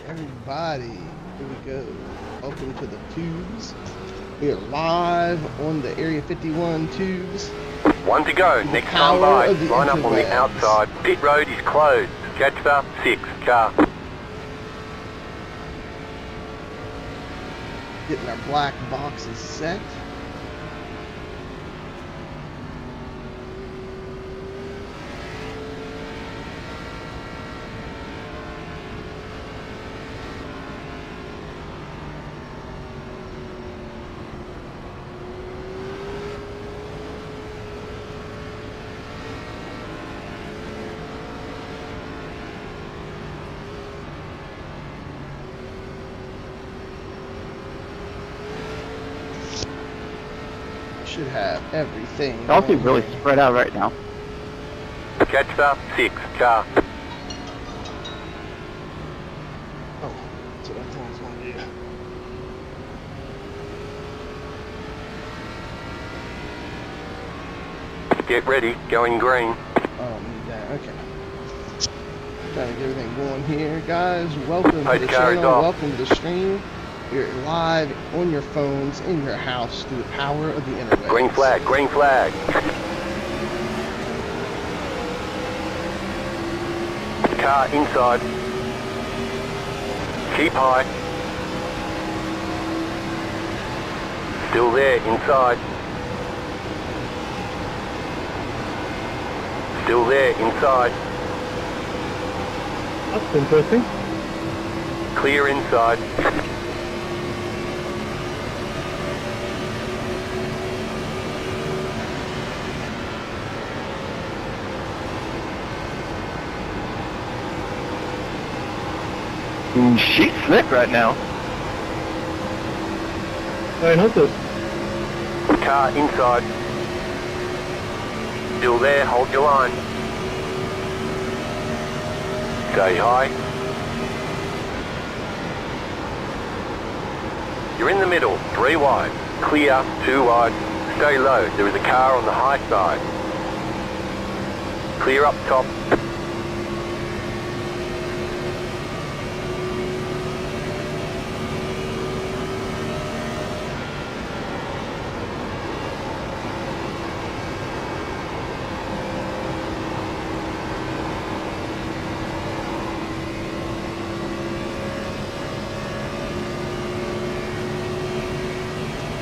everybody. Here we go. Welcome to the tubes. We are live on the Area 51 tubes. One to go. Next time by. Line up on the outside. Pit road is closed. Gen4 6 car. Getting our black boxes set. Should have everything. It's also really spread out right now. Gen4 6 car. Oh, that's what I thought I was going to do. Get ready. Going green. Oh, yeah, okay. Trying to get everything going here, guys. Welcome to the channel. Welcome to the stream. You're live on your phones, in your house, through the power of the internet. Green flag. Green flag. Car inside. Keep high. Still there inside. Still there inside. That's interesting. Clear inside. She's slick right now. I hope this. Car inside. Still there, hold your line. Stay high. You're in the middle, 3 wide. Clear, 2 wide. Stay low, there is a car on the high side. Clear up top.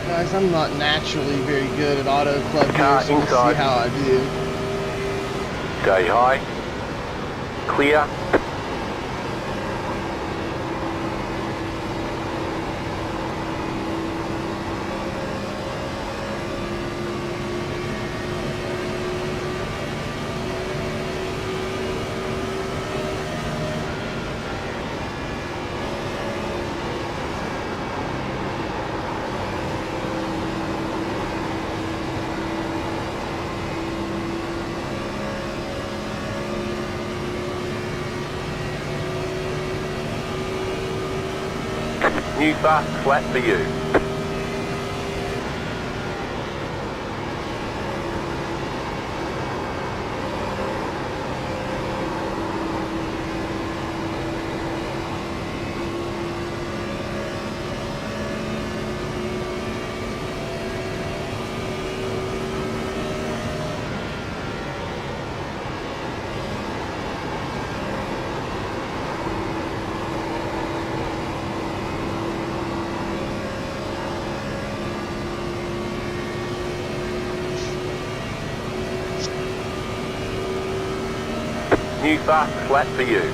Guys, I'm not naturally very good at AutoClub Car here, so we'll see how I do. Stay high. Clear. New fast flat for you. New fast flat for you.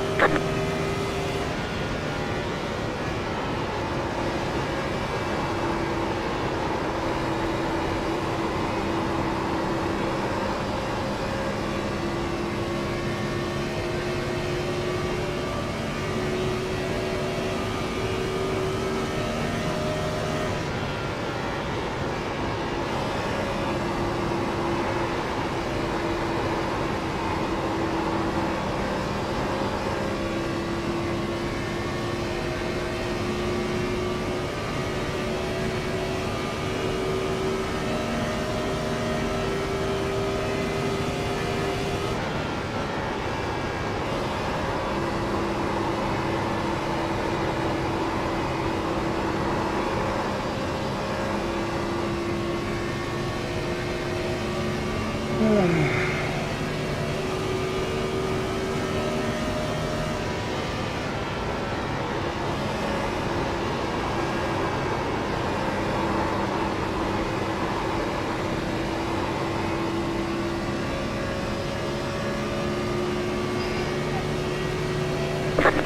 The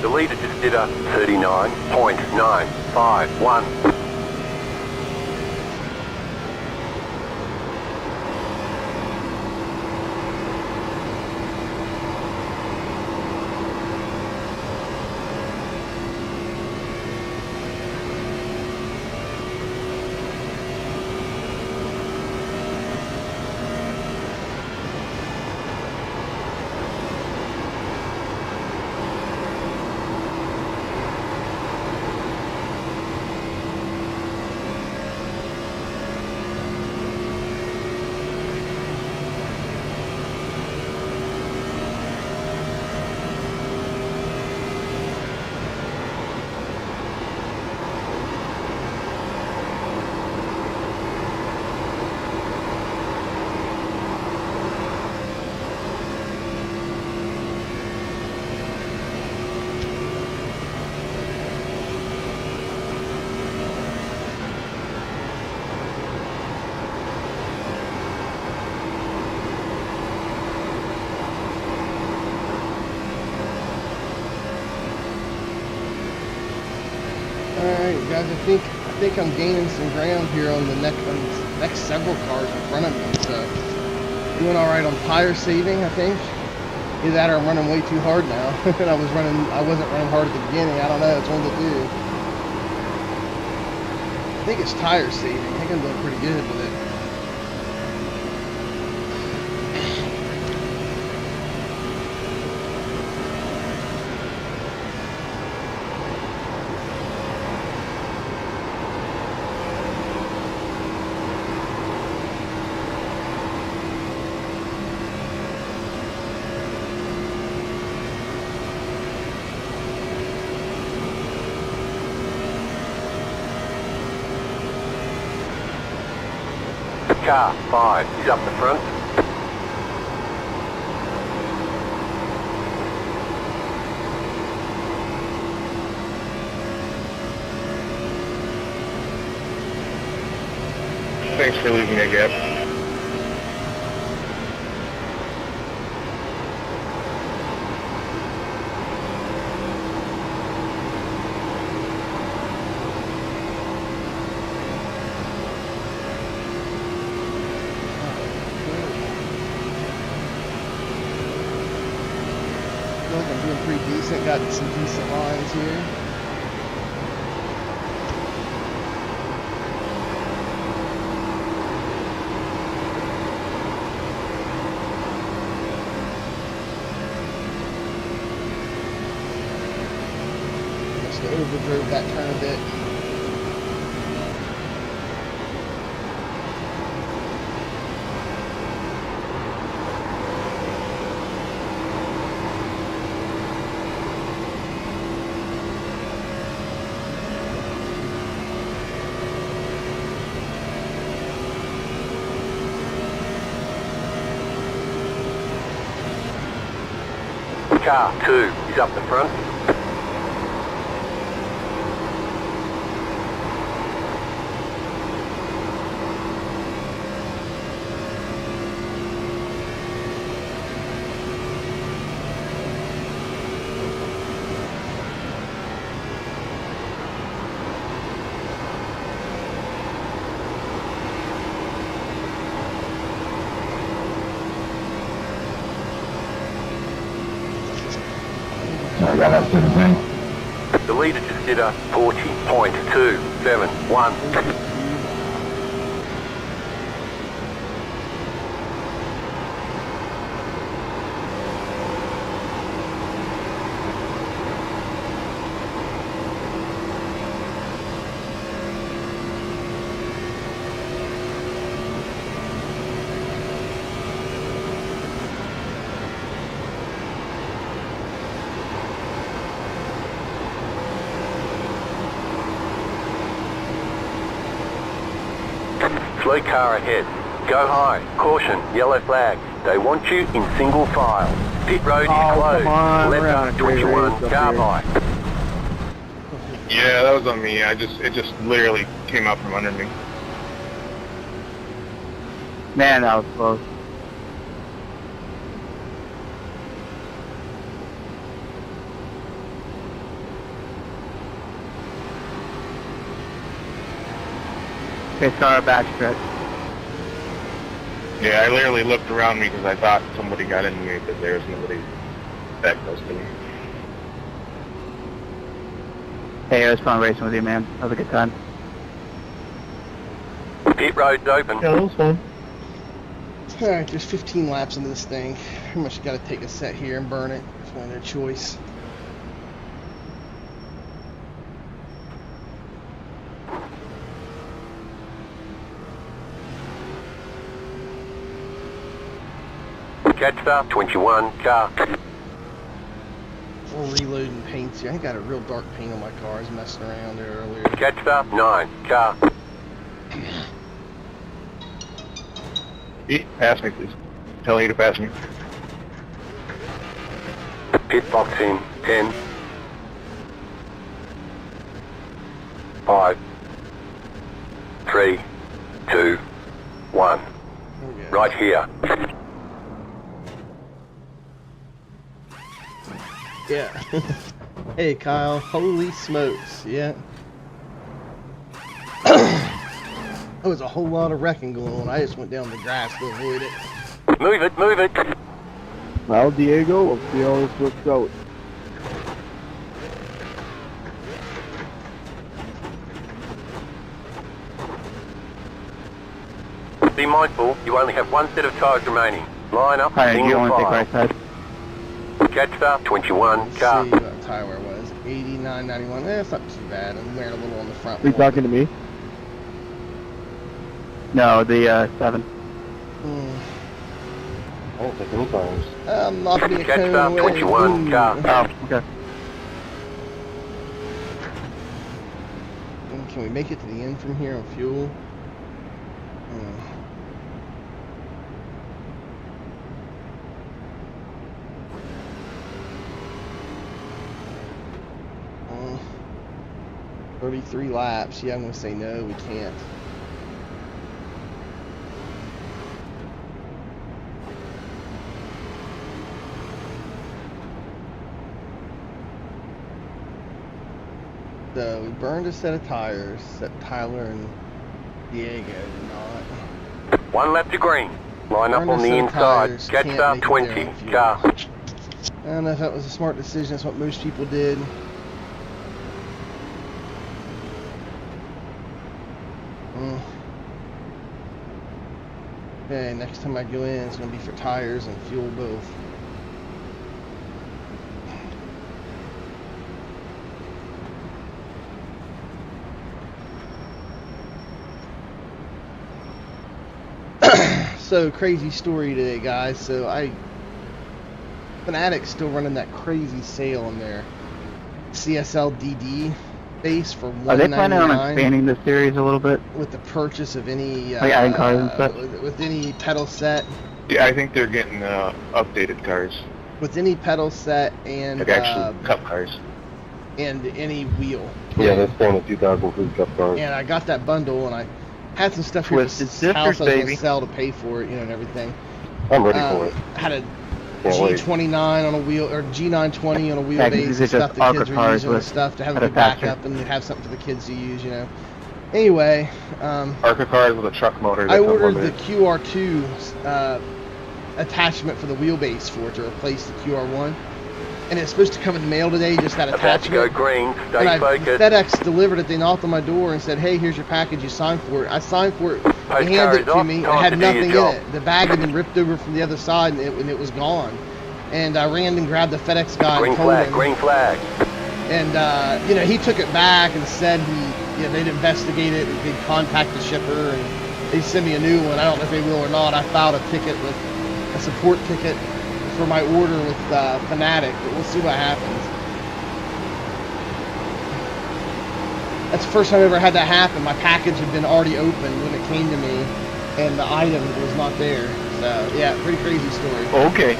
leader just did a 39.951. Alright guys, I think I'm gaining some ground here on the next several cars in front of me, so doing alright on tire saving, I think. Either that or I'm running way too hard now. And I wasn't running hard at the beginning. I don't know, it's one of the two. I think it's tire saving. I think I'm doing pretty good with it. Car 5 is up the front. Thanks for leaving a gap. I feel like I'm doing pretty decent, got some decent lines here. Just overdrove that turn a bit. Car 2 is up the front. The leader just did a 40.271. Slow car ahead. Go high. Caution, yellow flag. They want you in single file. Pit road is closed. Come on, we're on a Left great 21, race up car here. high. Yeah, that was on me. It just literally came out from under me. Man, that was close. Okay, start our backstretch. Yeah, I literally looked around me because I thought somebody got in me, but there was nobody that close to me. Hey, it was fun racing with you, man. That was a good time. Pit road's open. Yeah, that was fun. Alright, there's 15 laps into this thing. Pretty much got to take a set here and burn it. It's one of their choice. Catcher, 21, car. We're reloading paints here. I got a real dark paint on my car. I was messing around there earlier. Catcher, 9, car. Pass me, please. Tell you to pass me. Pit box in 10, 5, 3, 2, 1. Okay. Right here. Yeah. Hey, Kyle. Holy smokes. Yeah. There was a whole lot of wrecking going on. I just went down the grass to avoid it. Move it, move it. Well, Diego, we'll see how this works out. Be mindful, you only have one set of tyres remaining. Line up, Alright, you single want to take file. right side? Catcher, 21, Let's car. see what tire wear was. 89.91. That's not too bad. I'm wearing a little on the front. Are you more. talking to me? No, the 7. Hmm. I don't think any times. I'm not being Catcher, 21, car. Oh, okay. Can we make it to the end from here on fuel? Hmm. 33 laps. Yeah, I'm going to say no, we can't. So we burned a set of tires that Tyler and Diego did not. One lap to green. Line up Burned a on the set of inside. tires, can't Catcher, make it there 20, on fuel. car. I don't know if that was a smart decision. That's what most people did. Okay, next time I go in, it's going to be for tires and fuel both. So, crazy story today, guys. So, Fanatic's still running that crazy sale on their CSL DD base for $199. Are they planning on expanding this series a little bit? With the purchase of any Like adding cars and stuff? with any pedal set, Yeah, I think they're getting updated cars. with any pedal set and Like actually cup cars. and any wheel. Yeah, that's on the 2003 cup cars. And I got that bundle, and I had some stuff here Twisted at the house Sisters, I was baby. gonna sell to pay for it, you know, and everything. I'm ready for it. Had a Can't wait. G29 on a wheel, or G920 on a Yeah, 'cause wheelbase, these and are stuff just the kids AutoClub were cars using and with stuff to have a an good attachment. backup and have something for the kids to use, you know. Anyway, ARCA cars with a truck motor. I that's ordered the unlimited. QR2 attachment for the wheelbase for it to replace the QR1, and it's supposed to come in the mail today, just that About to go attachment. green. And Stay I, focused. FedEx delivered it. They knocked on my door and said, "Hey, here's your package. You signed for it." I signed for it. They Postcard handed it is to off. me. It Time had to do your nothing in job. it. The bag had been ripped over from the other side, and it was gone. And I ran and grabbed the FedEx guy Green and told flag, him. green flag. And you know, he took it back and said they'd investigate it and they'd contact the shipper and they'd send me a new one. I don't know if they will or not. I filed a ticket with a support ticket for my order with Fanatic, but we'll see what happens. That's the first time I ever had that happen. My package had been already opened when it came to me, and the item was not there. So yeah, pretty crazy story. Okay.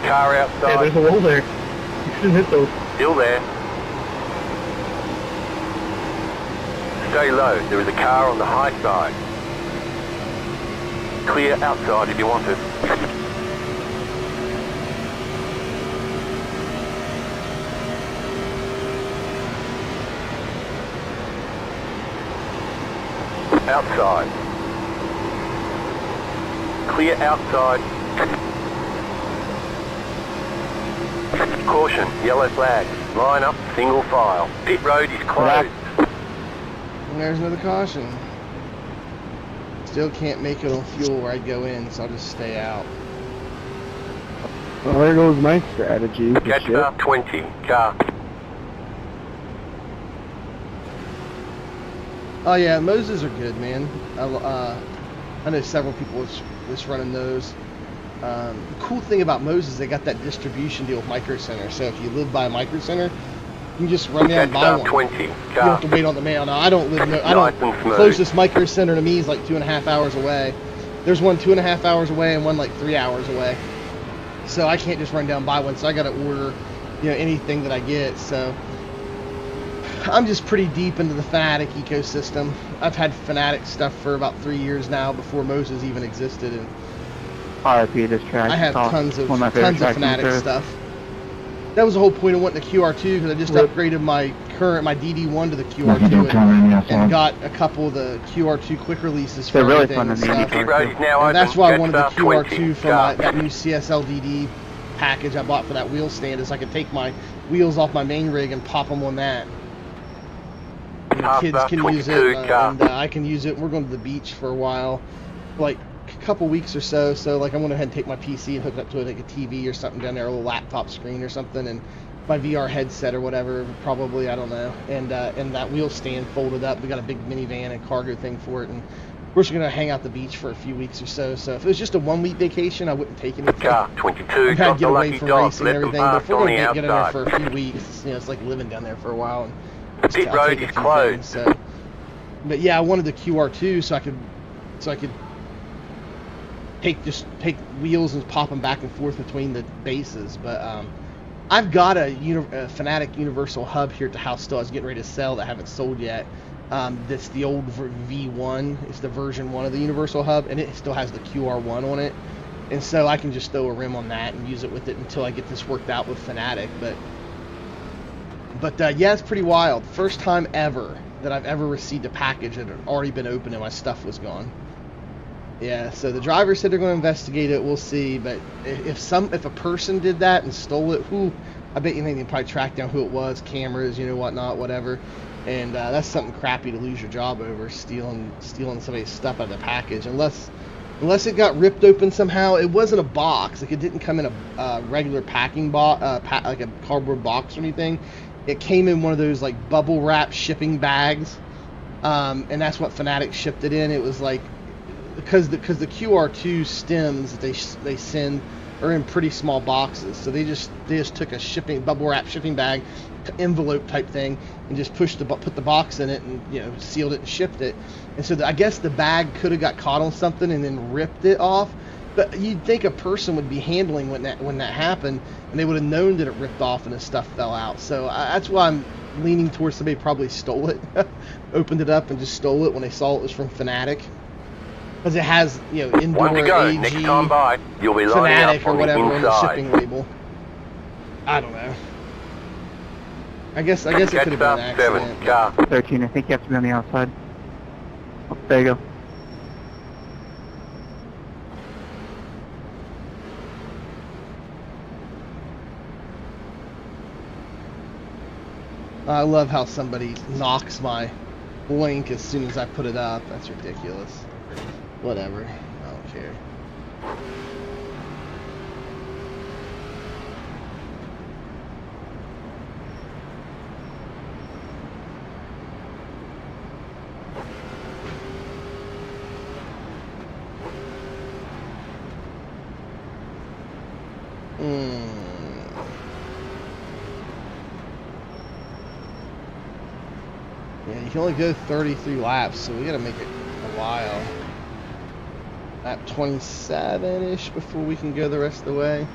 Car Hey, outside. there's a wall there. You shouldn't hit those. Still there. Stay low. There is a car on the high side. Clear outside if you want it. Outside. Clear outside. Caution, yellow flag. Line up, single file. Pit road is closed. And there's another caution. Still can't make it on fuel where I go in, so I'll just stay out. Well, there goes my strategy. for Catch shit. up 20, car. Oh yeah, Moses are good, man. I know several people that's running those. The cool thing about Moses, they got that distribution deal with Micro Center. So if you live by a Micro Center, you can just run down and Catch buy up one. 20, You don't car. have to wait on the mail. Now I don't live. Nice and smooth. Closest Micro Center to me is like 2.5 hours away. There's one 2.5 hours away and one like 3 hours away. So I can't just run down and buy one. So I got to order, anything that I get. So I'm just pretty deep into the Fanatic ecosystem. I've had Fanatic stuff for about 3 years now before Moses even existed, and RIP this track. I have It's tons of one my favorite tracks in the Fanatic service. stuff. That was the whole point of wanting the QR2, because I just Yep. upgraded my DD1 to the QR2 and got a couple of the QR2 quick releases for They're really everything fun and to me. stuff. Pit road is now open. And that's why I Catch wanted the up 20, QR2 for car. that new CSLDD package I bought for that wheel stand, is I could take my wheels off my main rig and pop them on that. And the Half kids up can use it, 22, car. and I can use it. We're going to the beach for a while, like a couple weeks or so. So like I'm going to head and take my PC and hook it up to like a TV or something down there, a little laptop screen or something, and my VR headset or whatever, probably, I don't know. And that wheel stand folded up. We got a big minivan and cargo thing for it, and we're just going to hang out the beach for a few weeks or so. So if it was just a 1 week vacation, I wouldn't take anything. Car 22, I'm trying got to the get away lucky from dot. racing and Let them everything, but if pass we're on going the to get in there outside. for a few weeks, it's like living down there for a while. And Pit just, I'll road take a is few closed. things, so. But yeah, I wanted the QR2 so I could take wheels and pop them back and forth between the bases. But I've got a Fanatic Universal Hub here at the house still. I was getting ready to sell that I haven't sold yet. That's the old V1. It's the version 1 of the Universal Hub, and it still has the QR1 on it. And so I can just throw a rim on that and use it with it until I get this worked out with Fanatic. But yeah, it's pretty wild. First time ever that I've ever received a package that had already been opened and my stuff was gone. Yeah, so the driver said they're going to investigate it. We'll see. But if a person did that and stole it, I bet you they can probably track down who it was, cameras, whatnot, whatever. And that's something crappy to lose your job over, stealing somebody's stuff out of the package. Unless it got ripped open somehow. It wasn't a box. Like, it didn't come in a regular packing box, like a cardboard box or anything. It came in one of those like bubble wrap shipping bags, and that's what Fanatic shipped it in. It was like, because the QR2 stems that they send are in pretty small boxes, so they just took a bubble wrap shipping bag, envelope type thing, and just put the box in it and sealed it and shipped it. And so I guess the bag could have got caught on something and then ripped it off. But you'd think a person would be handling when that happened, and they would have known that it ripped off and the stuff fell out. So that's why I'm leaning towards somebody probably stole it, opened it up and just stole it when they saw it was from Fanatic, because it has indoor One to go. AG, Next time by, you'll be lining Fanatic up or on whatever the on the inside. shipping label. I don't know. I guess it could have been an Catch up 7, accident. car. 13, I think you have to be on the outside. Oh, there you go. I love how somebody knocks my link as soon as I put it up. That's ridiculous. Whatever. I don't care. Yeah, you can only go 33 laps, so we gotta make it a while. Lap 27-ish before we can go the rest of the way.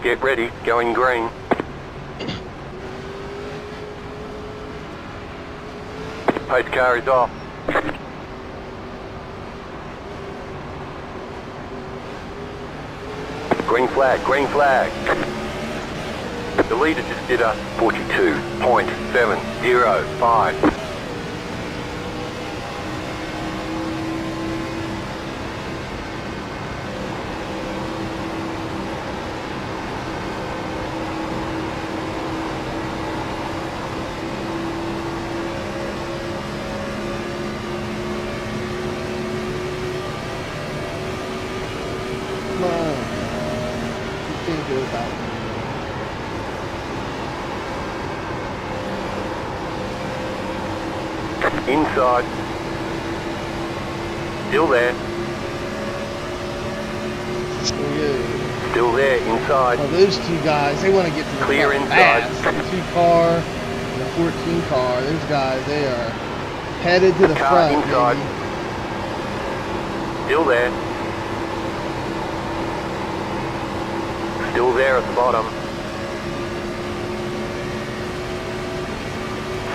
Get ready, going green. Pace car is off. Green flag, green flag. The leader just did a 42.705. Inside. Still there. Still there, inside. Well, those two guys, they want to get to the clear front inside. fast. The 2 car and the 14 car, those guys, they are headed to the car front. Inside. Baby. Still there. Still there at the bottom.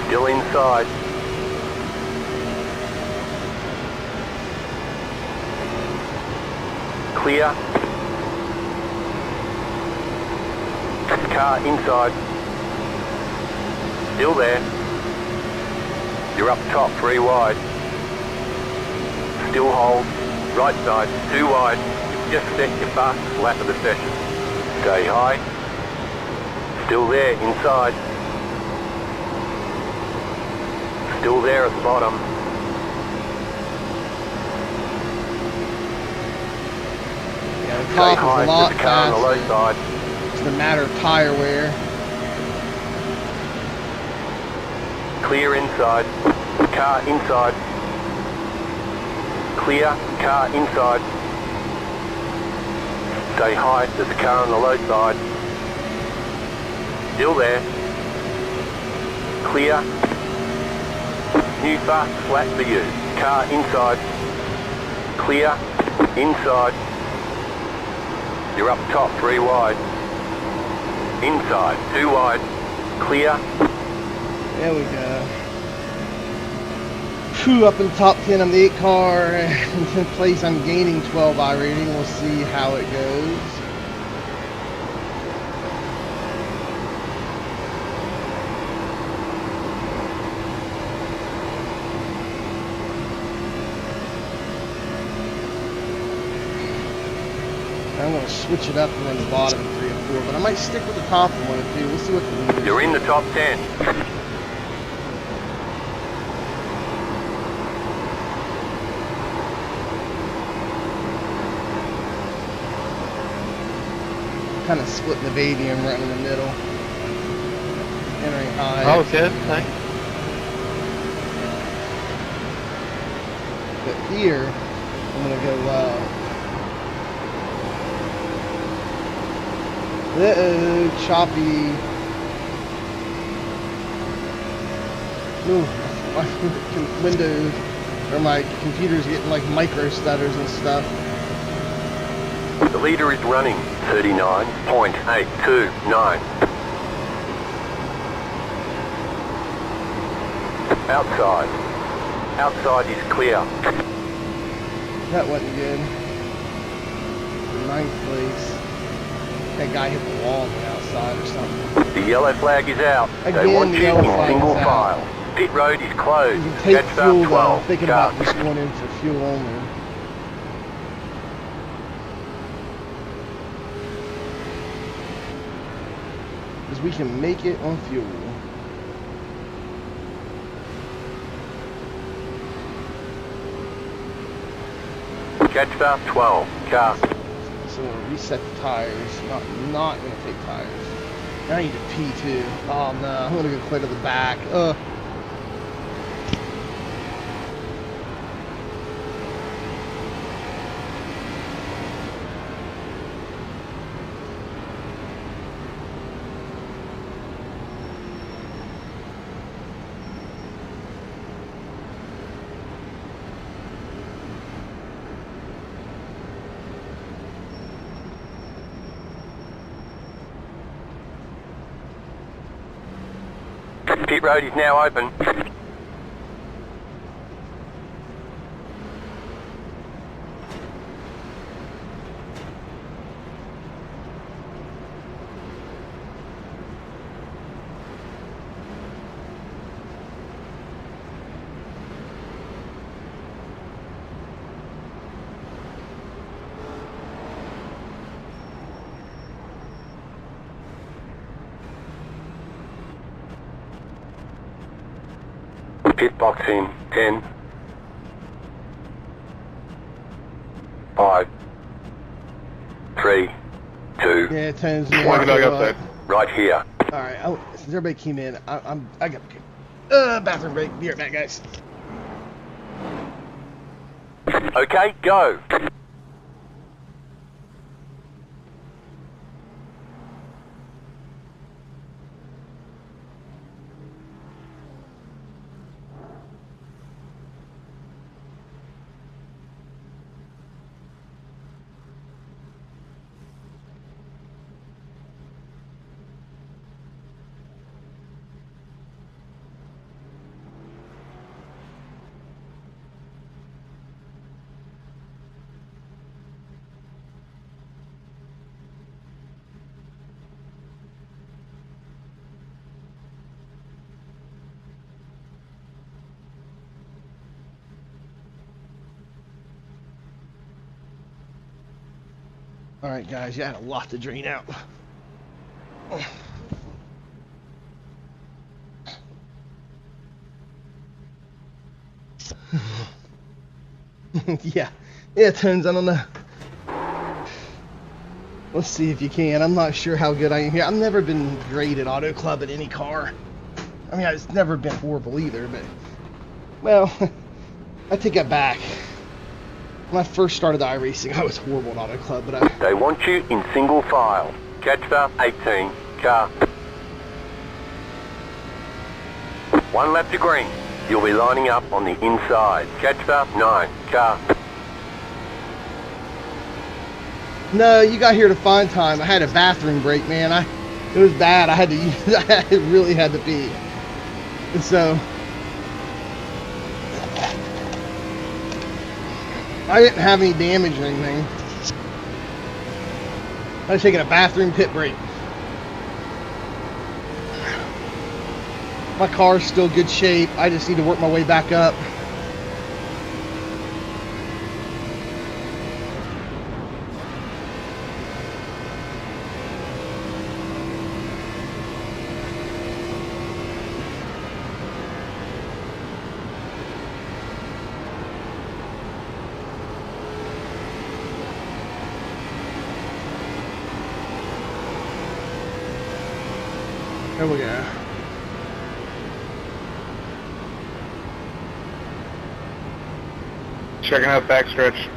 Still inside. Clear. Car inside. Still there. You're up top, 3 wide. Still hold. Right side, 2 wide. You've just set your fastest lap of the session. Stay high. Still there, inside. Still there at the bottom. Yeah, the Stay top high, is a lot there's a car on the low faster. side. It's a matter of tire wear. Clear inside. Car inside. Clear. Car inside. Stay high. There's a car on the low side. Still there. Clear. New fast flat for you. Car inside. Clear. Inside. You're up top, 3 wide. Inside. 2 wide. Clear. There we go. Whew, up in the top 10, I'm the 8 car. In 10th place, I'm gaining 12 iRating. We'll see how it goes. I'm going to switch it up and run the bottom 3 and 4, but I might stick with the top in 1 and 2. We'll see what the leaders You're in do. the top 10. Kind of splitting the baby and running in the middle. Entering high. Oh, good. Thanks. But here, I'm going to go low. Uh-oh, choppy. Ooh, my window, or my computer's getting like micro stutters and stuff. The leader is running 39.829. Outside. Outside is clear. That wasn't good. 9th place. That guy hit the wall on the outside or something. The yellow flag is out. Again, They want the you yellow in flag single is out. file. Pit road is closed. You can take Catch fuel about though. 12. I'm thinking about just going in for fuel only. Because we can make it on fuel. Catch about 12. Car. So we'll reset the tires. Not gonna take tires. I need to pee too. Oh no, I'm gonna go clear to the back. Ugh. Pit road is now open. Pit box in 10, 5, 3, 2. Yeah, it turns me One dog outside. Right here. All right, since everybody came in, I got bathroom break. Be right back, guys. Okay, go. All right, guys, you had a lot to drain out. yeah, it turns. I don't know. Let's see if you can. I'm not sure how good I am here. I've never been great at AutoClub at any car. I mean, it's never been horrible either, but well, I take that back. When I first started the iRacing, I was horrible at AutoClub, but They want you in single file. Catcher 18, car. 1 lap to green. You'll be lining up on the inside. Catcher 9, car. no, you got here to find time. I had a bathroom break, man. It was bad. I had to use, I really had to pee. And so I didn't have any damage or anything. I was taking a bathroom pit break. My car's still good shape. I just need to work my way back up. There we go. Checking out backstretch.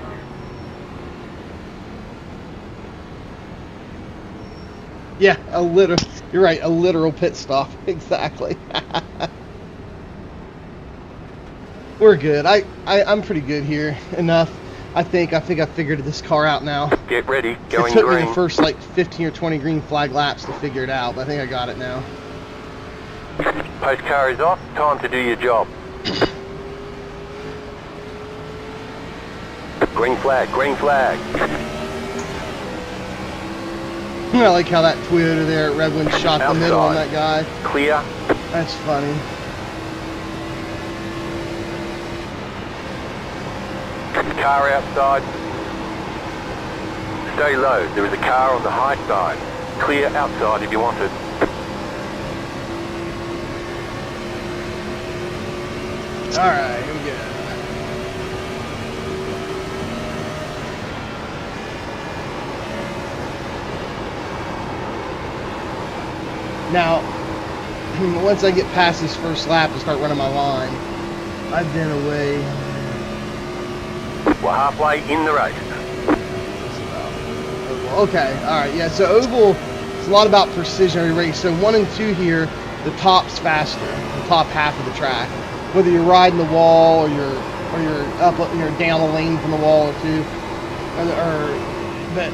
Yeah, you're right, a literal pit stop. Exactly. We're good. I'm pretty good here. Enough. I think I figured this car out now. Get ready, going It took green. me the first like 15 or 20 green flag laps to figure it out, but I think I got it now. Post car is off, time to do your job. Green flag, green flag. I like how that Toyota there at Redwood shot the middle on that guy. Clear. That's funny. Car outside. Stay low, there is a car on the high side. Clear outside if you want it. Alright, here we go. Now, once I get past this first lap and start running my line, I've been away. We're halfway in the race. Okay, alright, yeah, so Oval, it's a lot about precision every race. So 1 and 2 here, the top's faster, the top half of the track. Whether you're riding the wall or you're down a lane from the wall or two, but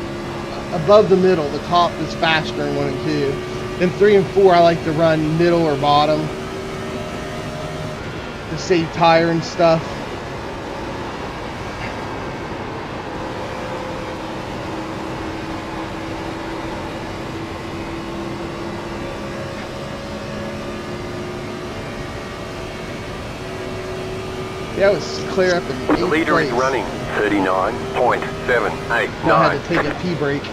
above the middle, the top is faster in 1 and 2. Then 3 and 4, I like to run middle or bottom to save tire and stuff. Yeah, it was clear up in 8th place. The leader is running 39.789. Now I had to take a pee break.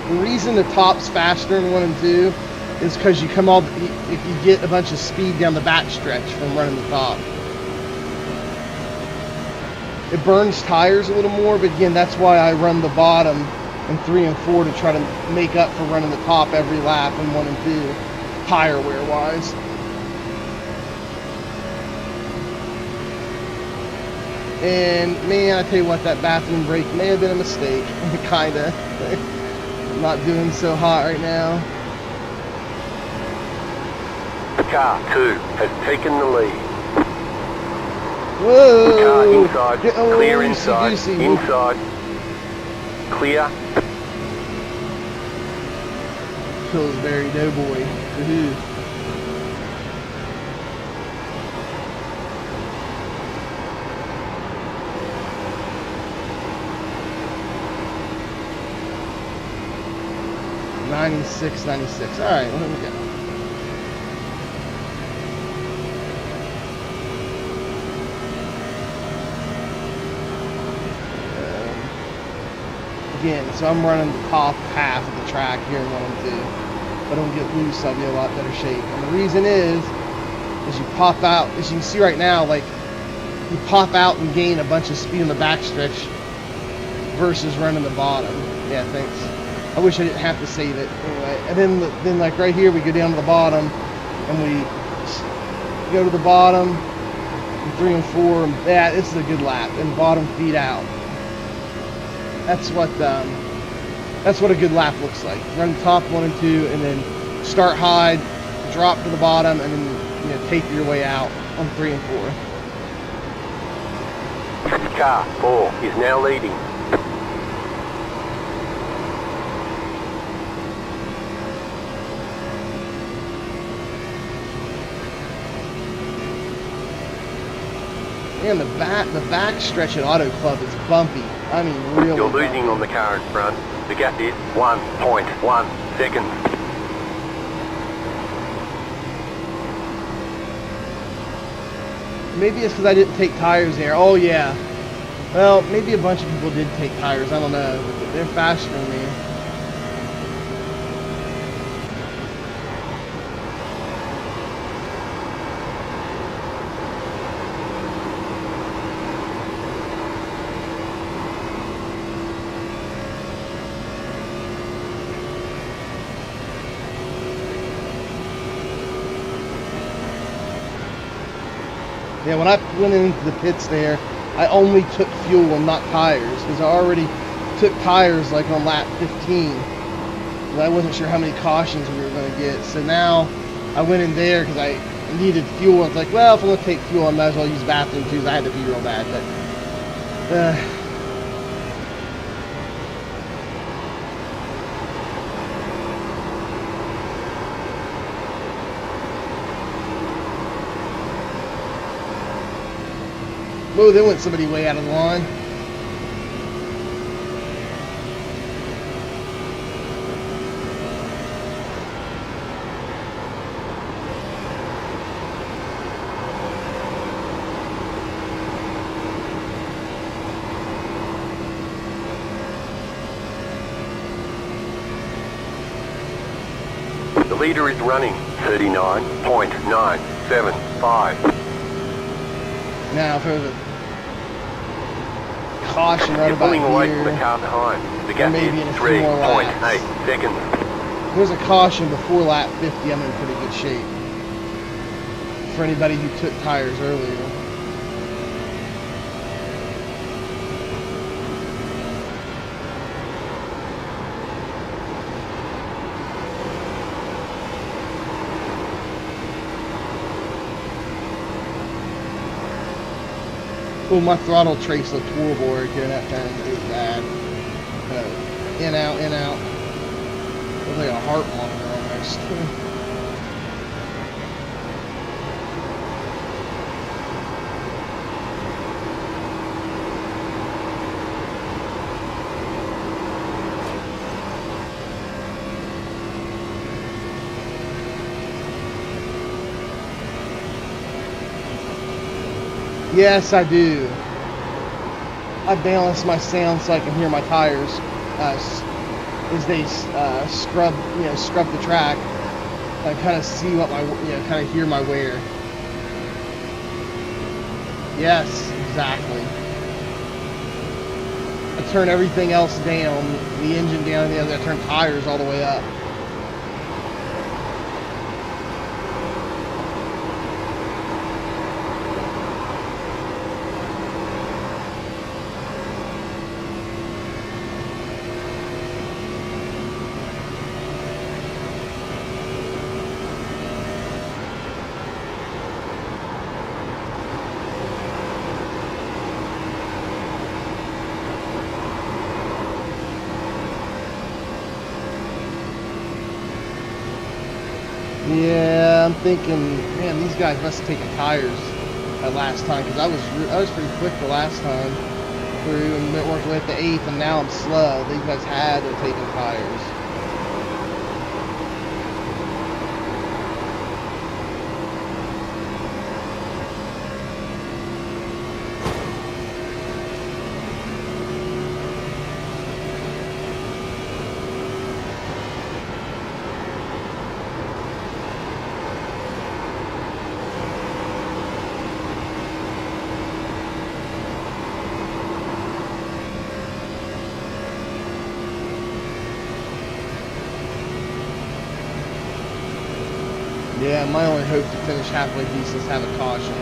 The reason the top's faster in 1 and 2 is because you come all, if you get a bunch of speed down the back stretch from running the top. It burns tires a little more, but again, that's why I run the bottom in 3 and 4 to try to make up for running the top every lap in 1 and 2, tire wear wise. And man, I tell you what, that bathroom break may have been a mistake, kinda. I'm not doing so hot right now. Car 2 has taken the lead. Whoa! Car inside, clear inside, Lucy. inside, clear. Pillsbury Doughboy. Woohoo. '96. All right, let me go. Again, so I'm running the top half of the track here in 1 and 2. If I don't get loose, I'll be in a lot better shape. And the reason is you pop out, as you can see right now, like, you pop out and gain a bunch of speed in the backstretch versus running the bottom. Yeah, thanks. I wish I didn't have to save it. Anyway, and then like right here, we go down to the bottom, and we go to the bottom, and 3 and 4, and yeah, this is a good lap, and bottom feed out. That's what a good lap looks like. Run top 1 and 2, and then start high, drop to the bottom, and then taper your way out on 3 and 4. Car 4 is now leading. And the back stretch at AutoClub is bumpy. I mean, really. You're losing bumpy. on the car in front. The gap is 1.1 seconds. Maybe it's because I didn't take tires there. Oh yeah. Well, maybe a bunch of people did take tires. I don't know. But they're faster than me. Yeah, when I went into the pits there, I only took fuel and not tires, because I already took tires like on lap 15. I wasn't sure how many cautions we were going to get. So now I went in there because I needed fuel. It's like, well, if I'm going to take fuel, I might as well use bathroom too. I had to pee real bad, but whoa, there went somebody way out of the line. The leader is running 39.975. Now, if it was a caution right You're about pulling away from the here. car behind. The gap maybe in is a few more 3.8 laps. seconds. If there's a caution before lap 50, I'm in pretty good shape. For anybody who took tires earlier. Oh, my throttle trace looked horrible right there. That turn is bad. In, out, in, out. Looks like a heart monitor almost. Yes, I do. I balance my sound so I can hear my tires as they scrub the track. I kind of see what my, kind of hear my wear. Yes, exactly. I turn everything else down, the engine down, and the other. I turn tires all the way up. Yeah, I'm thinking, man, these guys must have taken tires that last time, because I was pretty quick the last time through and worked with the 8th, and now I'm slow. These guys had to have taken tires. Yeah, my only hope to finish halfway decent is have a caution.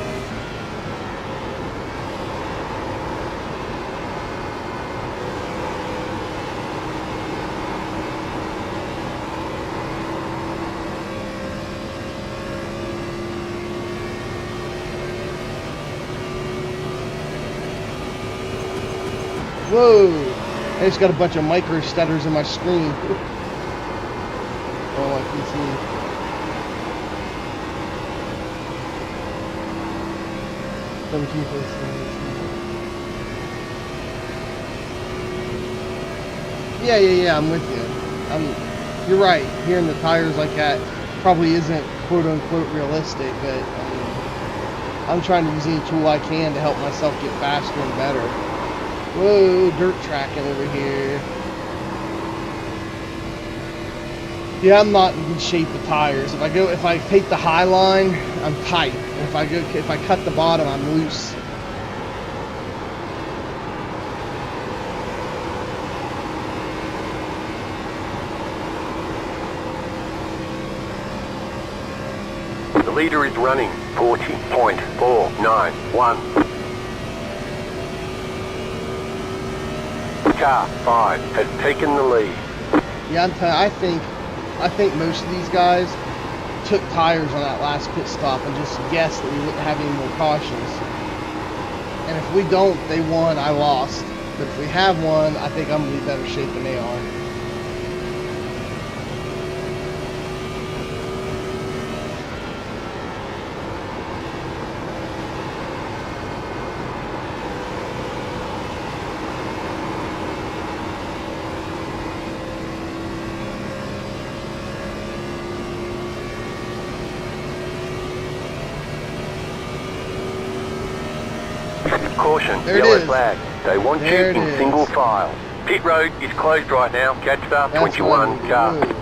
Whoa! I just got a bunch of micro stutters in my screen. Oh, I can see. Yeah, I'm with you. You're right. Hearing the tires like that probably isn't quote unquote realistic, but I'm trying to use any tool I can to help myself get faster and better. Whoa, dirt tracking over here. Yeah, I'm not in good shape with tires. If I take the high line, I'm tight. If I cut the bottom, I'm loose. The leader is running 40.491. Car 5 has taken the lead. Yeah, I think most of these guys took tires on that last pit stop and just guessed that we wouldn't have any more cautions. And if we don't, they won, I lost. But if we have one, I think I'm going to be better shape than they are. Caution, There it yellow is. flag. They want you There it in is. single file. Pit road is closed right now. Catch star That's 21 what I car. need to do.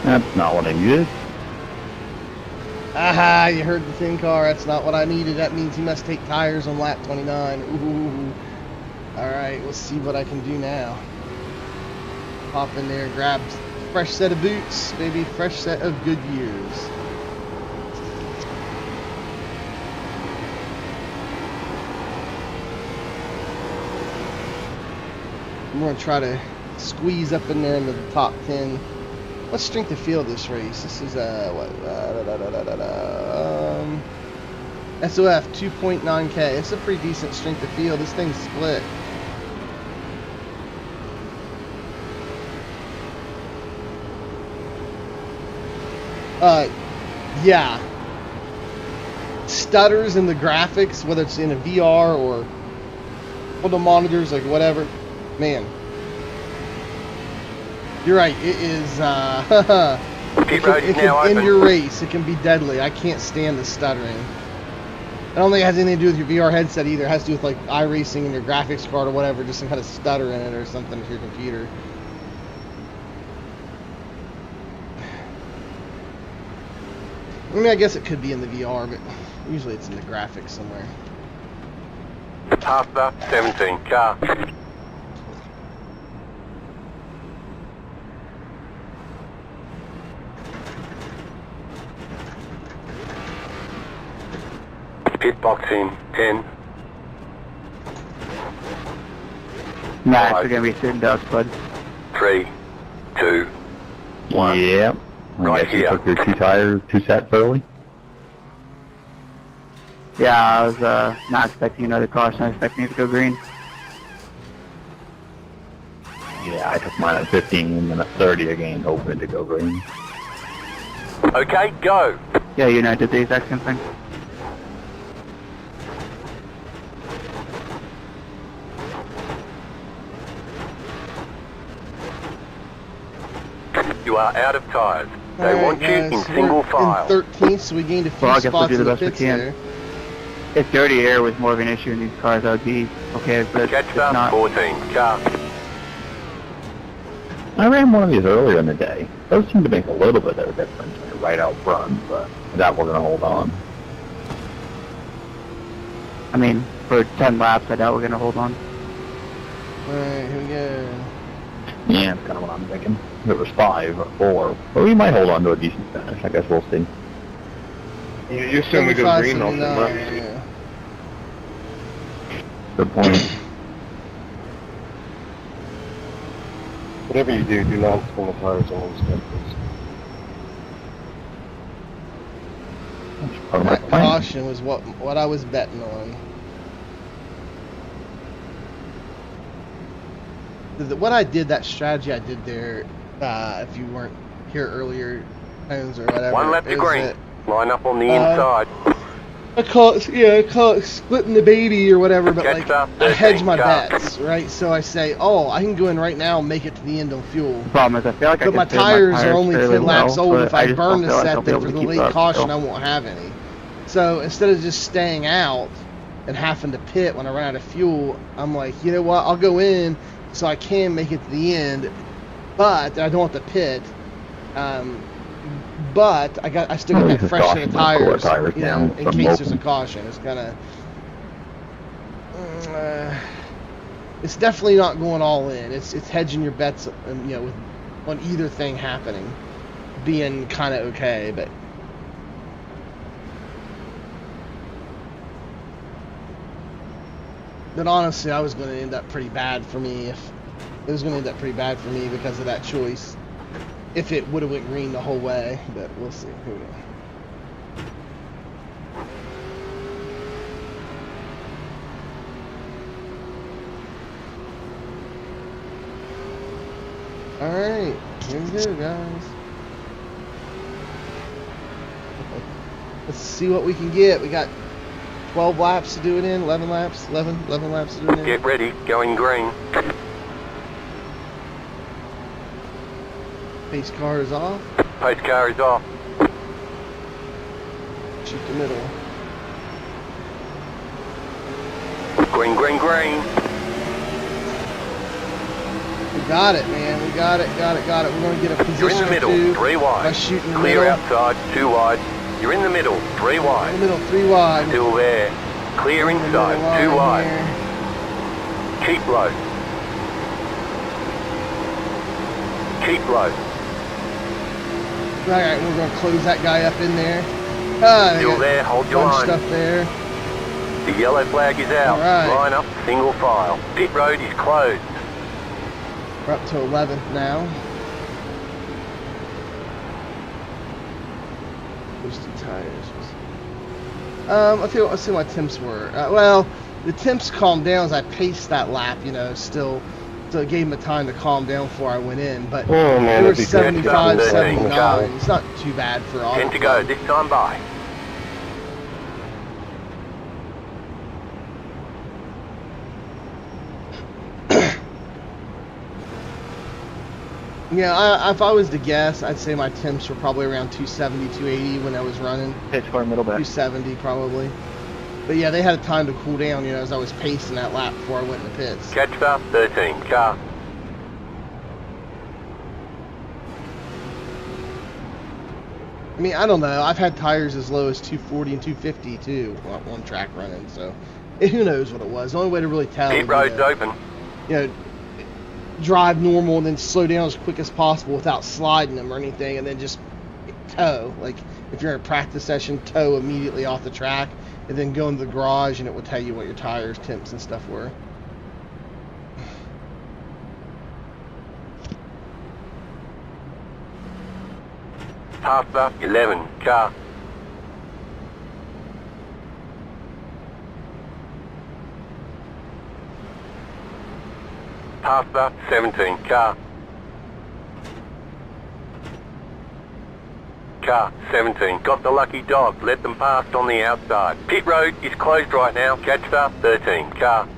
That's not what I needed. Aha, you heard the thin car. That's not what I needed. That means he must take tires on lap 29. Ooh. Alright, we'll see what I can do now. Hop in there, grab a fresh set of boots, baby. Fresh set of Goodyears. I'm going to try to squeeze up in there into the top 10. What's strength of field this race? This is SOF 2.9K. It's a pretty decent strength of field. This thing's split. Yeah. Stutters in the graphics, whether it's in a VR or on the monitors, like whatever. Man. You're right, it is, it can end your race. It can be deadly. I can't stand the stuttering. I don't think it has anything to do with your VR headset either. It has to do with like iRacing and your graphics card or whatever, just some kind of stutter in it or something with your computer. I mean, I guess it could be in the VR, but usually it's in the graphics somewhere. Half lap 17, car. Pit box in 10. Nice, we're gonna be sitting ducks, bud. 3, 2, 1. Yep. Right I guess you here. took your two sets early. Yeah, I was not expecting another caution. I was expecting it to go green. Yeah, I took mine at 15 and then at 30 again, hoping to go green. Okay, go. Yeah, you know, I did the exact same thing. You are out of tires. They Alright, want you guys, in single we're file. in 13th, so we gained a few Well, I guess we'll spots do in the the best we pits can. there. If dirty air was more of an issue in these cars, I would be okay, but Catch it's up not. 14, car. I ran one of these earlier in the day. Those seem to make a little bit of a difference when you're right out front, but that we're going to hold on. I mean, for 10 laps, I doubt we're gonna hold on. Alright, here we go. Yeah, that's kind of what I'm thinking. If it was 5 or 4, but we might hold on to a decent finish. I guess we'll see. You assume we go 75, green off the 79, left. yeah. Good point. Whatever you do, do not pull the tires on those steps. That's part of my That plan. caution was what I was betting on. What I did, that strategy I did there, if you weren't here earlier, Tones or whatever. One lap to is green. that Line up on the inside. I call it splitting the baby or whatever, but Catch like up, I hedge my 13, bets, right? So I say, oh, I can go in right now and make it to the end on fuel. The problem is, I feel like I But can my save tires are only fairly 10 laps well, old. but If I just burn don't the feel like set, I'll be then able for to the keep late up caution, still. I won't have any. So instead of just staying out and having to pit when I run out of fuel, I'm like, you know what? I'll go in so I can make it to the end, but I don't have to pit. But I still got Well, that this is fresh set of caution, I'll pull the tires, tires you know, down in from case there's a open. caution. It's kind of, it's definitely not going all in. It's hedging your bets, you know, with on either thing happening, being kind of okay, but. But honestly, I was going to end up pretty bad for me if it was going to end up pretty bad for me because of that choice. If it would have went green the whole way, but we'll see. Who knows? All right, here we go, guys. Let's see what we can get. We got 12 laps to do it in, 11 laps to do it in. Get ready, going green. Pace car is off. Pace car is off. Shoot the middle. Green, green, green. We got it, man. We got it. We're going to get a You're in position the middle, or two 3 by wide. shooting the Clear middle. outside, 2 wide. You're in the middle, 3 wide. In the middle, 3 wide. Still there. Clear In the inside, middle 2 wide. here. Keep low. Keep low. Alright, we're going to close that guy up in there. Still there, hold your line. Stuff there. The yellow flag is out. Right. Line up, single file. Pit road is closed. We're up to 11th now. Boosted tires. Let's see what my temps were. Well, the temps calmed down as I paced that lap, you know, still it gave them time to calm down before I went in, but they were 75, 79. It's not too bad for AutoClub. 10 to go, this time by. Yeah, if I was to guess, I'd say my temps were probably around 270, 280 when I was running. Pitch car middle back. 270 probably. But yeah, they had time to cool down, you know, as I was pacing that lap before I went in the pits. Catch stop, 13, car. I mean, I don't know. I've had tires as low as 240 and 250 too on track running, so who knows what it was. The only way to really tell. Pit road's open. You know, drive normal and then slow down as quick as possible without sliding them or anything, and then just tow. Like if you're in a practice session, tow immediately off the track, and then go into the garage, and it will tell you what your tires, temps, and stuff were. Half back, 11, car. Half back, 17, car. Car, 17, got the lucky dog, let them past on the outside. Pit road is closed right now, catch start, 13, car.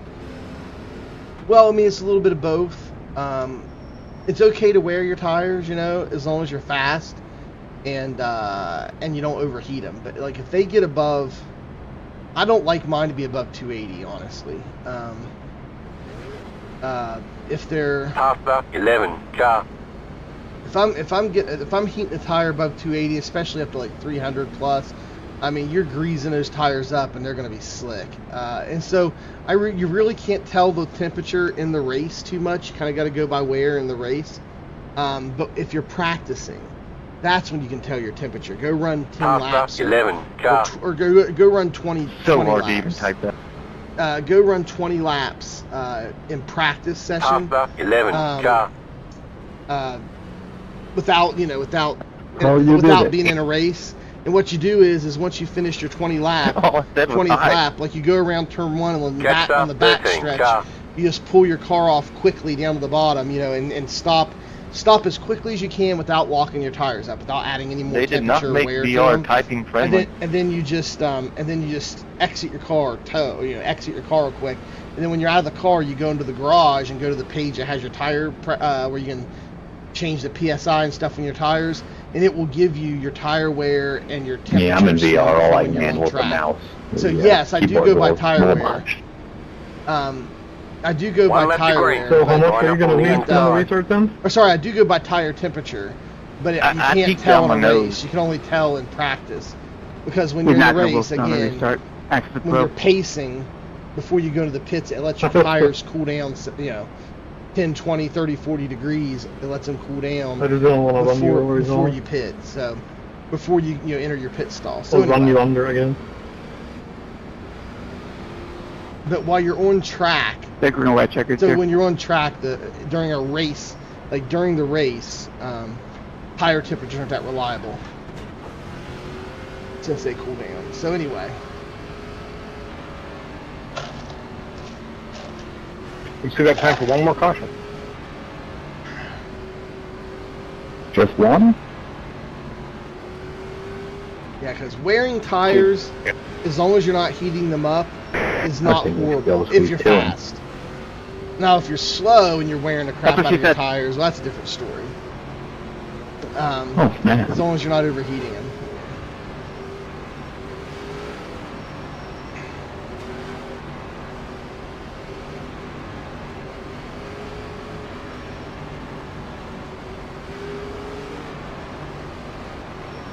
Well, I mean, it's a little bit of both. It's okay to wear your tires, you know, as long as you're fast and you don't overheat them. But like if they get above, I don't like mine to be above 280, honestly. If they're half back, 11, car. If I'm heating the tire above 280, especially up to like 300 plus, I mean, you're greasing those tires up and they're going to be slick. And so you really can't tell the temperature in the race too much. You kind of got to go by wear in the race. But if you're practicing, that's when you can tell your temperature. Go run 10 laps. 11, car. Or go run 20 So 20 hard laps. to even type that. Go run 20 laps in practice session. 11, car. Without being in a race. And what you do is once you finish your 20 lap, 20th lap, like you go around turn 1 and on the back stretch, you just pull your car off quickly down to the bottom, you know, and stop as quickly as you can without locking your tires up, without adding any more temperature or wear. They did not make VR typing friendly. And then you just exit your car, exit your car real quick. And then when you're out of the car, you go into the garage and go to the page that has your tire where you can change the PSI and stuff on your tires, and it will give you your tire wear and your temperature. Yeah, I'm in VR all I can with the mouse. So yes, I do go by tire wear. I do go by tire wear. So how much are you going to leave on the research then? Or sorry, I do go by tire temperature, but you can't tell in a race. You can only tell in practice, because when you're in a race, again, when you're pacing before you go to the pits, it lets your tires cool down, 10, 20, 30, 40 degrees. It lets them cool down before you pit. So before you enter your pit stall. So run you under again. But while you're on track, when you're on track, during a race, like during the race, tire temperatures aren't that reliable since they cool down. So anyway. We still got time for one more caution. Just one? Yeah, because wearing tires, as long as you're not heating them up, is not horrible if you're fast. Now, if you're slow and you're wearing the crap out of your tires, well, that's a different story. As long as you're not overheating them.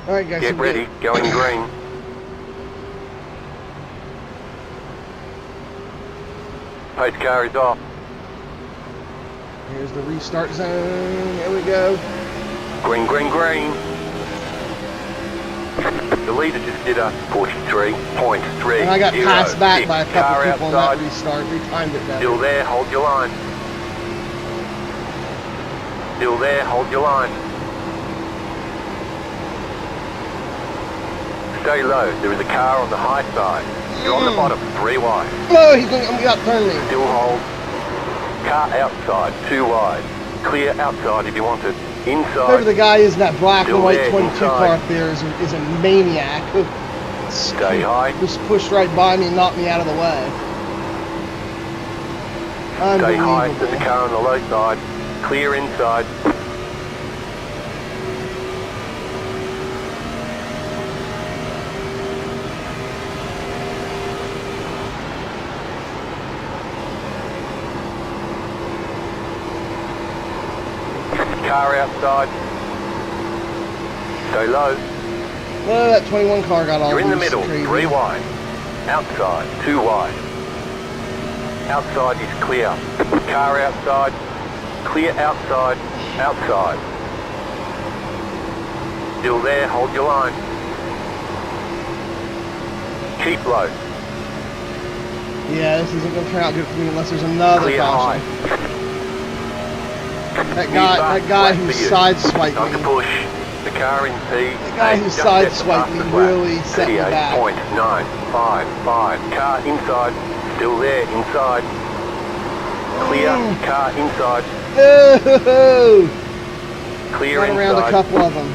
Alright guys, Get so ready, going green. Pace car is off. Here's the restart zone. There we go. Green, green, green. The leader just did a 43.3. And I got passed back by a couple Car people on outside. that restart. We timed it better. Still there, hold your line. Still there, hold your line. Stay low, there is a car on the high side. You're on the bottom, 3 wide. Oh, he's going to outturn me. Still hold. Car outside, 2 wide. Clear outside if you want it. Inside. Whoever the guy is in that black and Still white there, 22 car inside. up there is a maniac. Stay high. Just pushed right by me and knocked me out of the way. Stay high, there's a Unbelievable. car on the low side. Clear inside. Car outside. Stay low. Oh, that 21 car got all You're in the loose and middle, crazy. 3 wide. Outside, 2 wide. Outside is clear. Car outside. Clear outside. Outside. Still there, hold your line. Keep low. Yeah, this isn't going to turn out good for me unless there's another Clear caution. high. That guy who sideswiped Time to me. push. The car in P. The guy who sideswiped me really set me back. 38.955. Car inside. Still there, inside. Clear. Car inside. Oh! Clear Got around a inside. couple of them.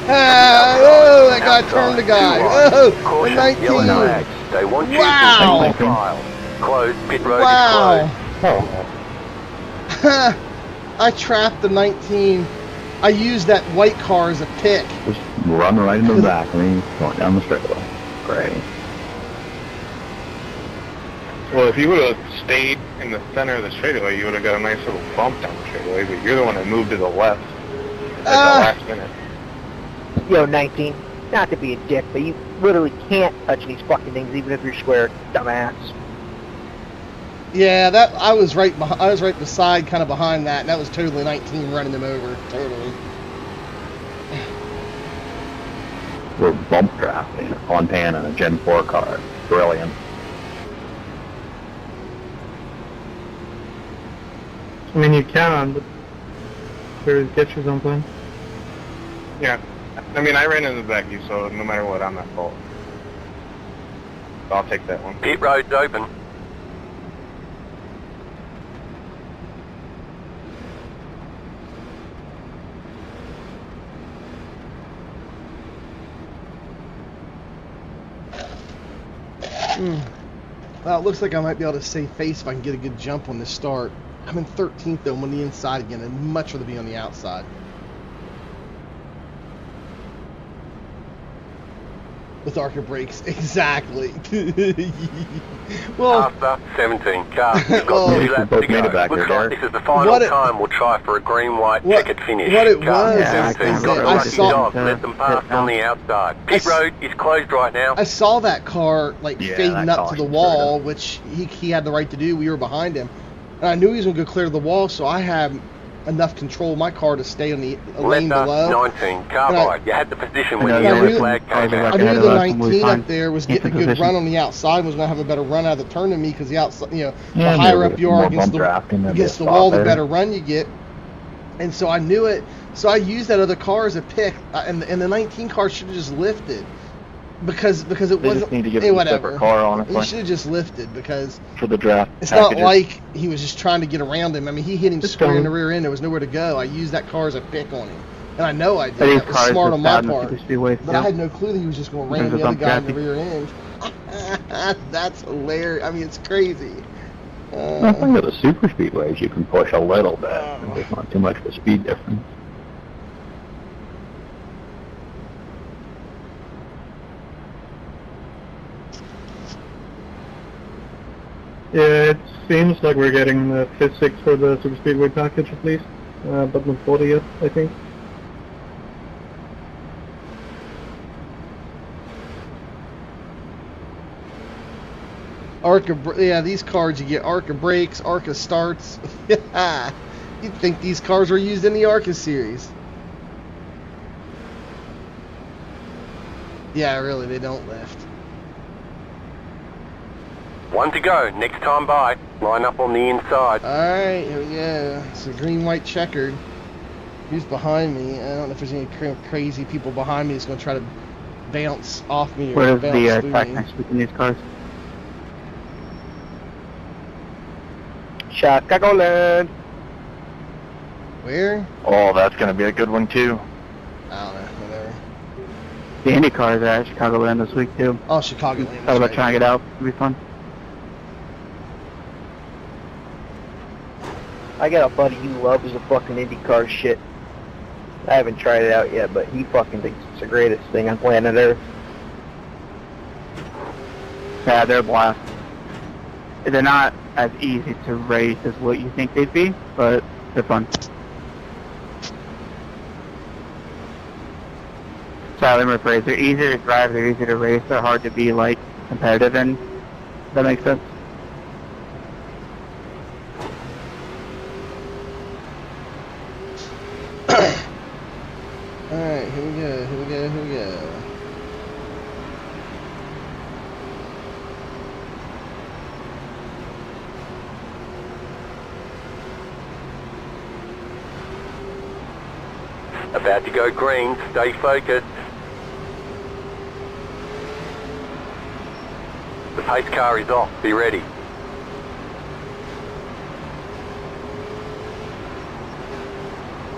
Oh, that guy turned the guy. Oh, the Caution, 19. yellow flag. They want you Wow. to file. Closed, pit road Wow. is closed. Oh, I trapped the 19. I used that white car as a pick. just run right into the back. I mean, going down the straightaway. Great. Well, if you would have stayed in the center of the straightaway, you would have got a nice little bump down the straightaway, but you're the one that moved to the left at the last minute. Yo, 19, not to be a dick, but you literally can't touch these fucking things even if you're square, dumbass. Yeah, that I was right beside, kind of behind that, and that was totally 19 running them over. Totally. We're bump drafting on pan in a Gen 4 car. Brilliant. I mean, you can, but there's ditches on plan. Yeah. I mean, I ran into the back of you, so no matter what, I'm at fault. I'll take that one. Pit road's open. Well, it looks like I might be able to save face if I can get a good jump on this start. I'm in 13th though. I'm on the inside again. I'd much rather be on the outside. With archer brakes, exactly. Well, After 17 car. You've Well, got 2 laps to both made go. it back Looks there, like Derek. this is the final What it- time we'll try for a green-white What- checkered finish. what it Car was, Yeah, 17 I got a I lucky saw- dog. Let them pass on the outside. Pit I s- road is closed right now. I saw that car like Yeah, fading that up to the caution wall, which he had the right to do. We were behind him, and I knew he was going to go clear to the wall, so I had enough control of my car to stay on the lane Letter below. 19, carbide. You had the position when I the know, yellow yeah, flag came I out. I knew ahead the of us and we 19 find up there was decent getting a good position. run on the outside, was going to have a better run out of the turn than me because the outside, Yeah, the higher maybe up you are more against bump drafting, there'd be against a the wall, spot the there. better run you get. And so I knew it. So I used that other car as a pick, and the 19 car should have just lifted. Because it They wasn't. just need to give hey, us a whatever. separate car, He honestly, should have just lifted because for the draft it's packages. not like he was just trying to get around him. I mean, he hit him It's square in the fine. rear end. There was nowhere to go. I used that car as a pick on him, and I know I did. But these That was cars smart just on my out in the part. super speedway But I too. had no clue that he was just going to ram There's the a other bump guy in the traffic. rear end. That's hilarious. I mean, it's crazy. The thing with the super speedways, you can push a little bit. There's not too much of a speed difference. Yeah, it seems like we're getting the physics for the super speedway package at least, but not 40 yet, I think. Yeah, these cards you get ARCA brakes, ARCA starts. You'd think these cars were used in the ARCA series. Yeah, really, they don't lift. One to go, next time by. Line up on the inside. Alright, here we go. It's a green-white checkered. Who's behind me? I don't know if there's any crazy people behind me that's going to try to bounce off me or Where is bounce the through track me. next between these cars? Chicagoland. Where? Oh, that's going to be a good one, too. I don't know, whatever. The Indy cars are at Chicagoland this week too. Oh, Chicagoland. Thought that's about right. trying it out. It'll be fun. I got a buddy who loves the fucking IndyCar shit. I haven't tried it out yet, but he fucking thinks it's the greatest thing on planet Earth. Yeah, they're a blast. They're not as easy to race as what you think they'd be, but they're fun. So let me rephrase, they're easier to drive, they're easier to race, they're hard to be like competitive in. Does that make sense? Alright, here we go, here we go, here we go. About to go green, stay focused. The pace car is off, be ready.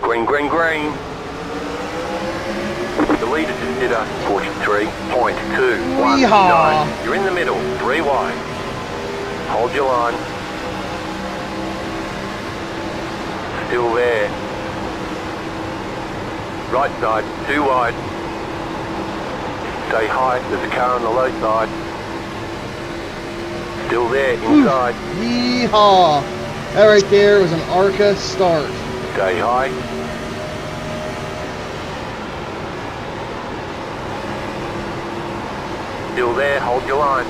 Green, green, green. The leader just did a 43.219. Yeehaw. You're in the middle, 3 wide. Hold your line. Still there. Right side, 2 wide. Stay high, there's a car on the low side. Still there, inside. Yeehaw! That right there was an ARCA start. Stay high. Still there, hold your line.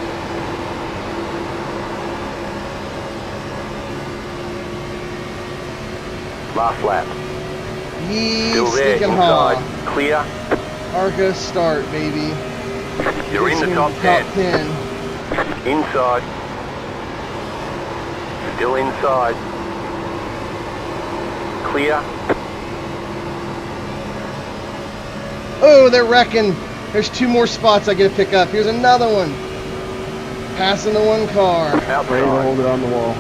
Last lap. Yee, Still there, stinking haw. inside. Clear. ARCA start, baby. You're in the It's top gonna be 10. Inside. Still inside. Clear. Oh, they're wrecking. There's 2 more spots I get to pick up. Here's another one. Passing the 1 car. Ready to Outside. hold it on the wall.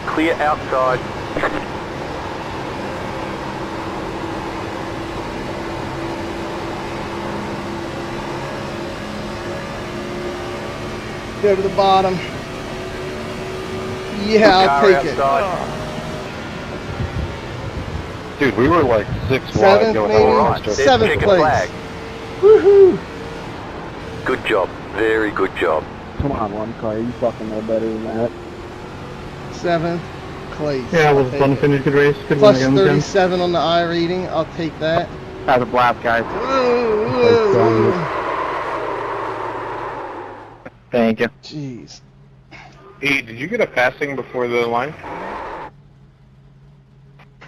Clear outside. Go to the bottom. Yeah, I'll Car take it. outside. Dude, we were like 6 wide 7th, going maybe? over Alright, monster. let's 7th check a place. flag. Woohoo! Good job. Very good job. Come on, one car. You fucking know better than that. 7th place. Yeah, it I'll was a take fun it. finish, good race. Good Plus one again, Ken. 37 on the I rating. I'll take that. That was a blast, guys. Thank you. Jeez. Hey, did you get a passing before the line?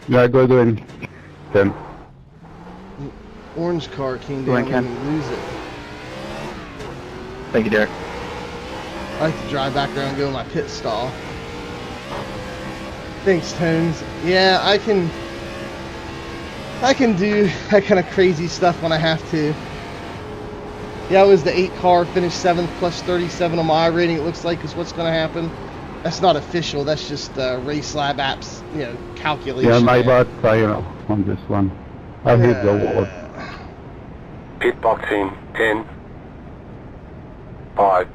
Yeah, go ahead. Tim. Orange car came Go down ahead, and Ken. lose it. Thank you, Derek. I like to drive back around and go in my pit stall. Thanks, Tones. Yeah, I can do that kind of crazy stuff when I have to. Yeah, it was the 8 car, finished 7th plus 37 on my rating, it looks like is what's going to happen. That's not official, that's just Race Lab apps, calculation. Yeah, my bad tire on this one. I hit the wall. Pit box in 10, 5.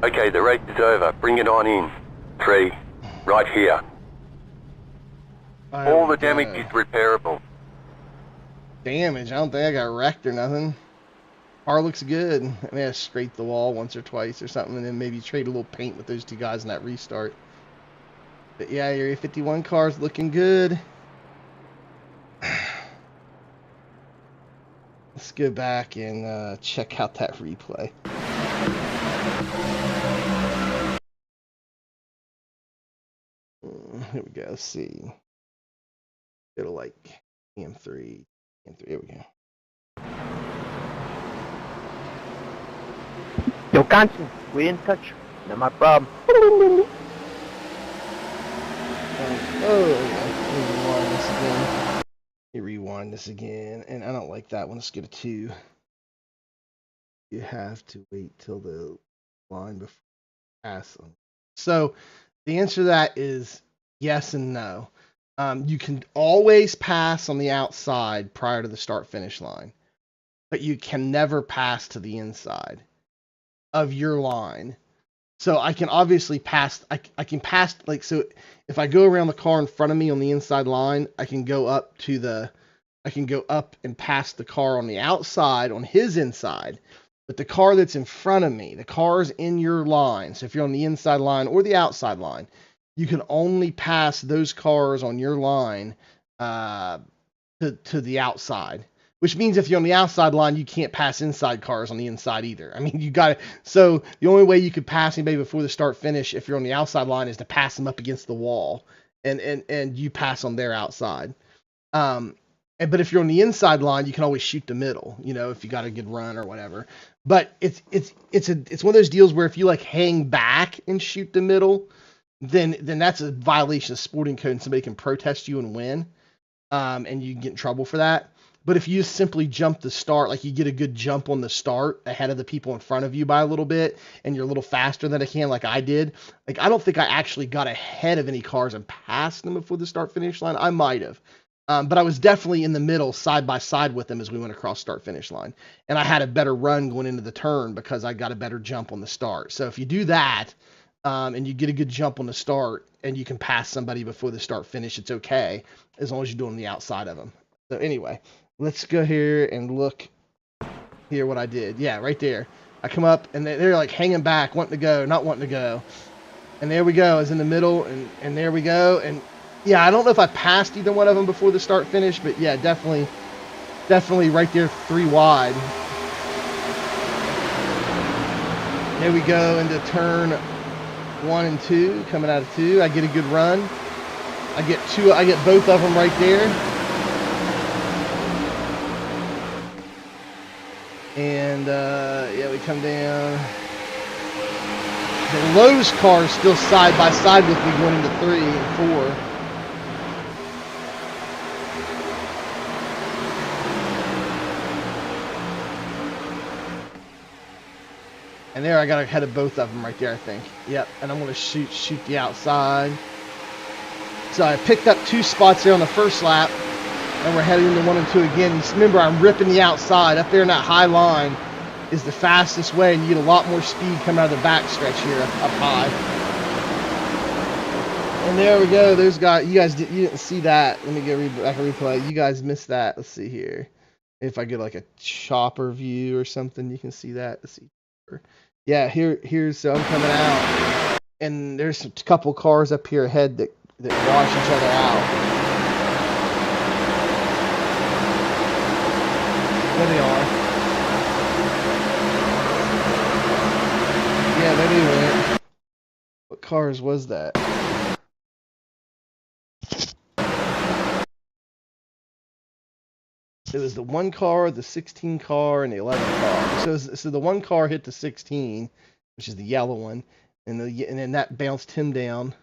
Okay, the race is over. Bring it on in. 3, right here. All the damage is repairable. Damage? I don't think I got wrecked or nothing. Car looks good. I may have scraped the wall once or twice or something, and then maybe trade a little paint with those 2 guys in that restart. But yeah, Area 51 car's looking good. Let's go back and check out that replay. Here we go. Let's see. Go to like M3. Here we go. Yo, Constance, we in touch. Not my problem. Rewind this again. And I don't like that one. Let's go to 2. You have to wait till the line before you pass them. So the answer to that is yes and no. You can always pass on the outside prior to the start-finish line, but you can never pass to the inside of your line. So I can obviously pass, I can pass, like, so if I go around the car in front of me on the inside line, I can go up and pass the car on the outside on his inside. But the car that's in front of me, the cars in your line, so if you're on the inside line or the outside line, you can only pass those cars on your line to the outside. Which means if you're on the outside line, you can't pass inside cars on the inside either. I mean, you got it. So the only way you could pass anybody before the start finish, if you're on the outside line, is to pass them up against the wall, and you pass on their outside. But if you're on the inside line, you can always shoot the middle, if you got a good run or whatever. But it's one of those deals where if you like hang back and shoot the middle, then that's a violation of sporting code, and somebody can protest you and win, and you can get in trouble for that. But if you just simply jump the start, like you get a good jump on the start ahead of the people in front of you by a little bit, and you're a little faster than I can, like I did. Like, I don't think I actually got ahead of any cars and passed them before the start finish line. I might have. But I was definitely in the middle, side by side with them as we went across start finish line. And I had a better run going into the turn because I got a better jump on the start. So if you do that, and you get a good jump on the start, and you can pass somebody before the start finish, it's okay, as long as you're doing the outside of them. So anyway, let's go here and look here what I did. Yeah, right there. I come up, and they're like hanging back, wanting to go, not wanting to go. And there we go. I was in the middle, and there we go. And yeah, I don't know if I passed either one of them before the start finish, but yeah, definitely right there, 3 wide. There we go into turn 1 and 2, coming out of 2. I get a good run. I get both of them right there. And yeah, we come down. The Lowe's car is still side by side with me going into 3 and 4. And there I got ahead of both of them right there, I think. Yep, and I'm going to shoot the outside. So I picked up 2 spots there on the first lap, and we're heading into 1 and 2 again. Just remember, I'm ripping the outside. Up there in that high line is the fastest way, and you get a lot more speed coming out of the back stretch here up high. And there we go. Those guys, you didn't see that. Let me get back a replay. You guys missed that. Let's see here. If I get like a chopper view or something, you can see that. Let's see. Yeah, here's so I'm coming out, and there's a couple cars up here ahead that wash each other out. There they are. Yeah, there they went. What cars was that? It was the 1 car, the 16 car, and the 11 car. So the 1 car hit the 16, which is the yellow one, and then that bounced him down.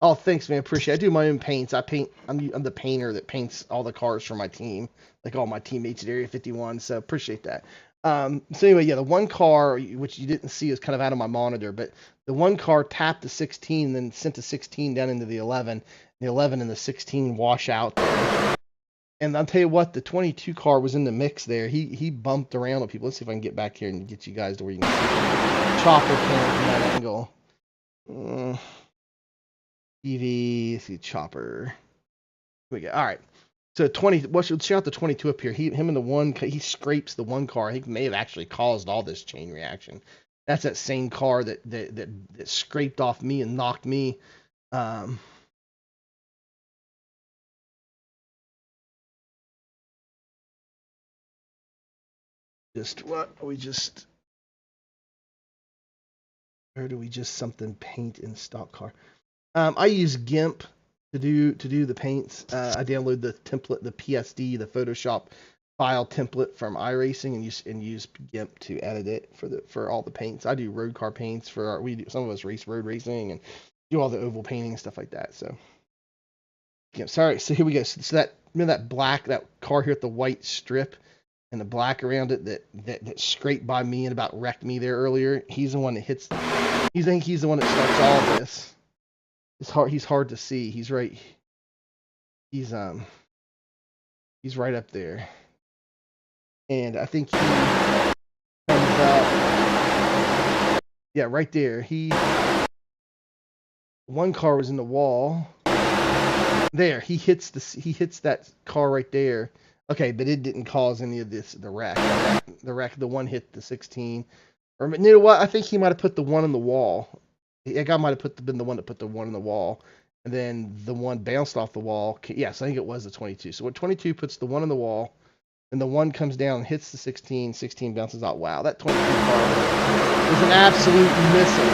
Oh, thanks, man. Appreciate it. I do my own paints. I'm the painter that paints all the cars for my team, like all my teammates at Area 51. So appreciate that. So anyway, yeah, the one car which you didn't see is kind of out of my monitor, but the one car tapped the 16, then sent the 16 down into the 11. The 11 and the 16 wash out there. And I'll tell you what, the 22 car was in the mix there. He bumped around with people. Let's see if I can get back here and get you guys to where you can see chopper cam from that angle. TV, let's see, chopper. Here we go. All right. So 20. Well, shout out the 22 up here. Him and the one. He scrapes the one car. He may have actually caused all this chain reaction. That's that same car that scraped off me and knocked me. Where do we just something paint in stock car? I use GIMP to do the paints. I download the template, the PSD, the Photoshop file template from iRacing, and use GIMP to edit it for all the paints. I do road car paints for some of us race road racing and do all the oval painting and stuff like that. So yeah, sorry. So here we go. So that black, that car here with the white strip and the black around it that scraped by me and about wrecked me there earlier. He's the one that hits. He's the one that starts all this. He's hard to see. He's right up there. And I think he comes out. Yeah, right there. One car was in the wall. There, he hits that car right there. Okay, but it didn't cause any of this, the wreck. The one hit the 16. Or you know what? I think he might have put the one on the wall. That guy might have been the one that put the one on the wall, and then the one bounced off the wall. Yes, I think it was the 22. So what 22 puts the one on the wall, and the one comes down and hits the 16. 16 bounces out. Wow, that 22 car was an absolute missile.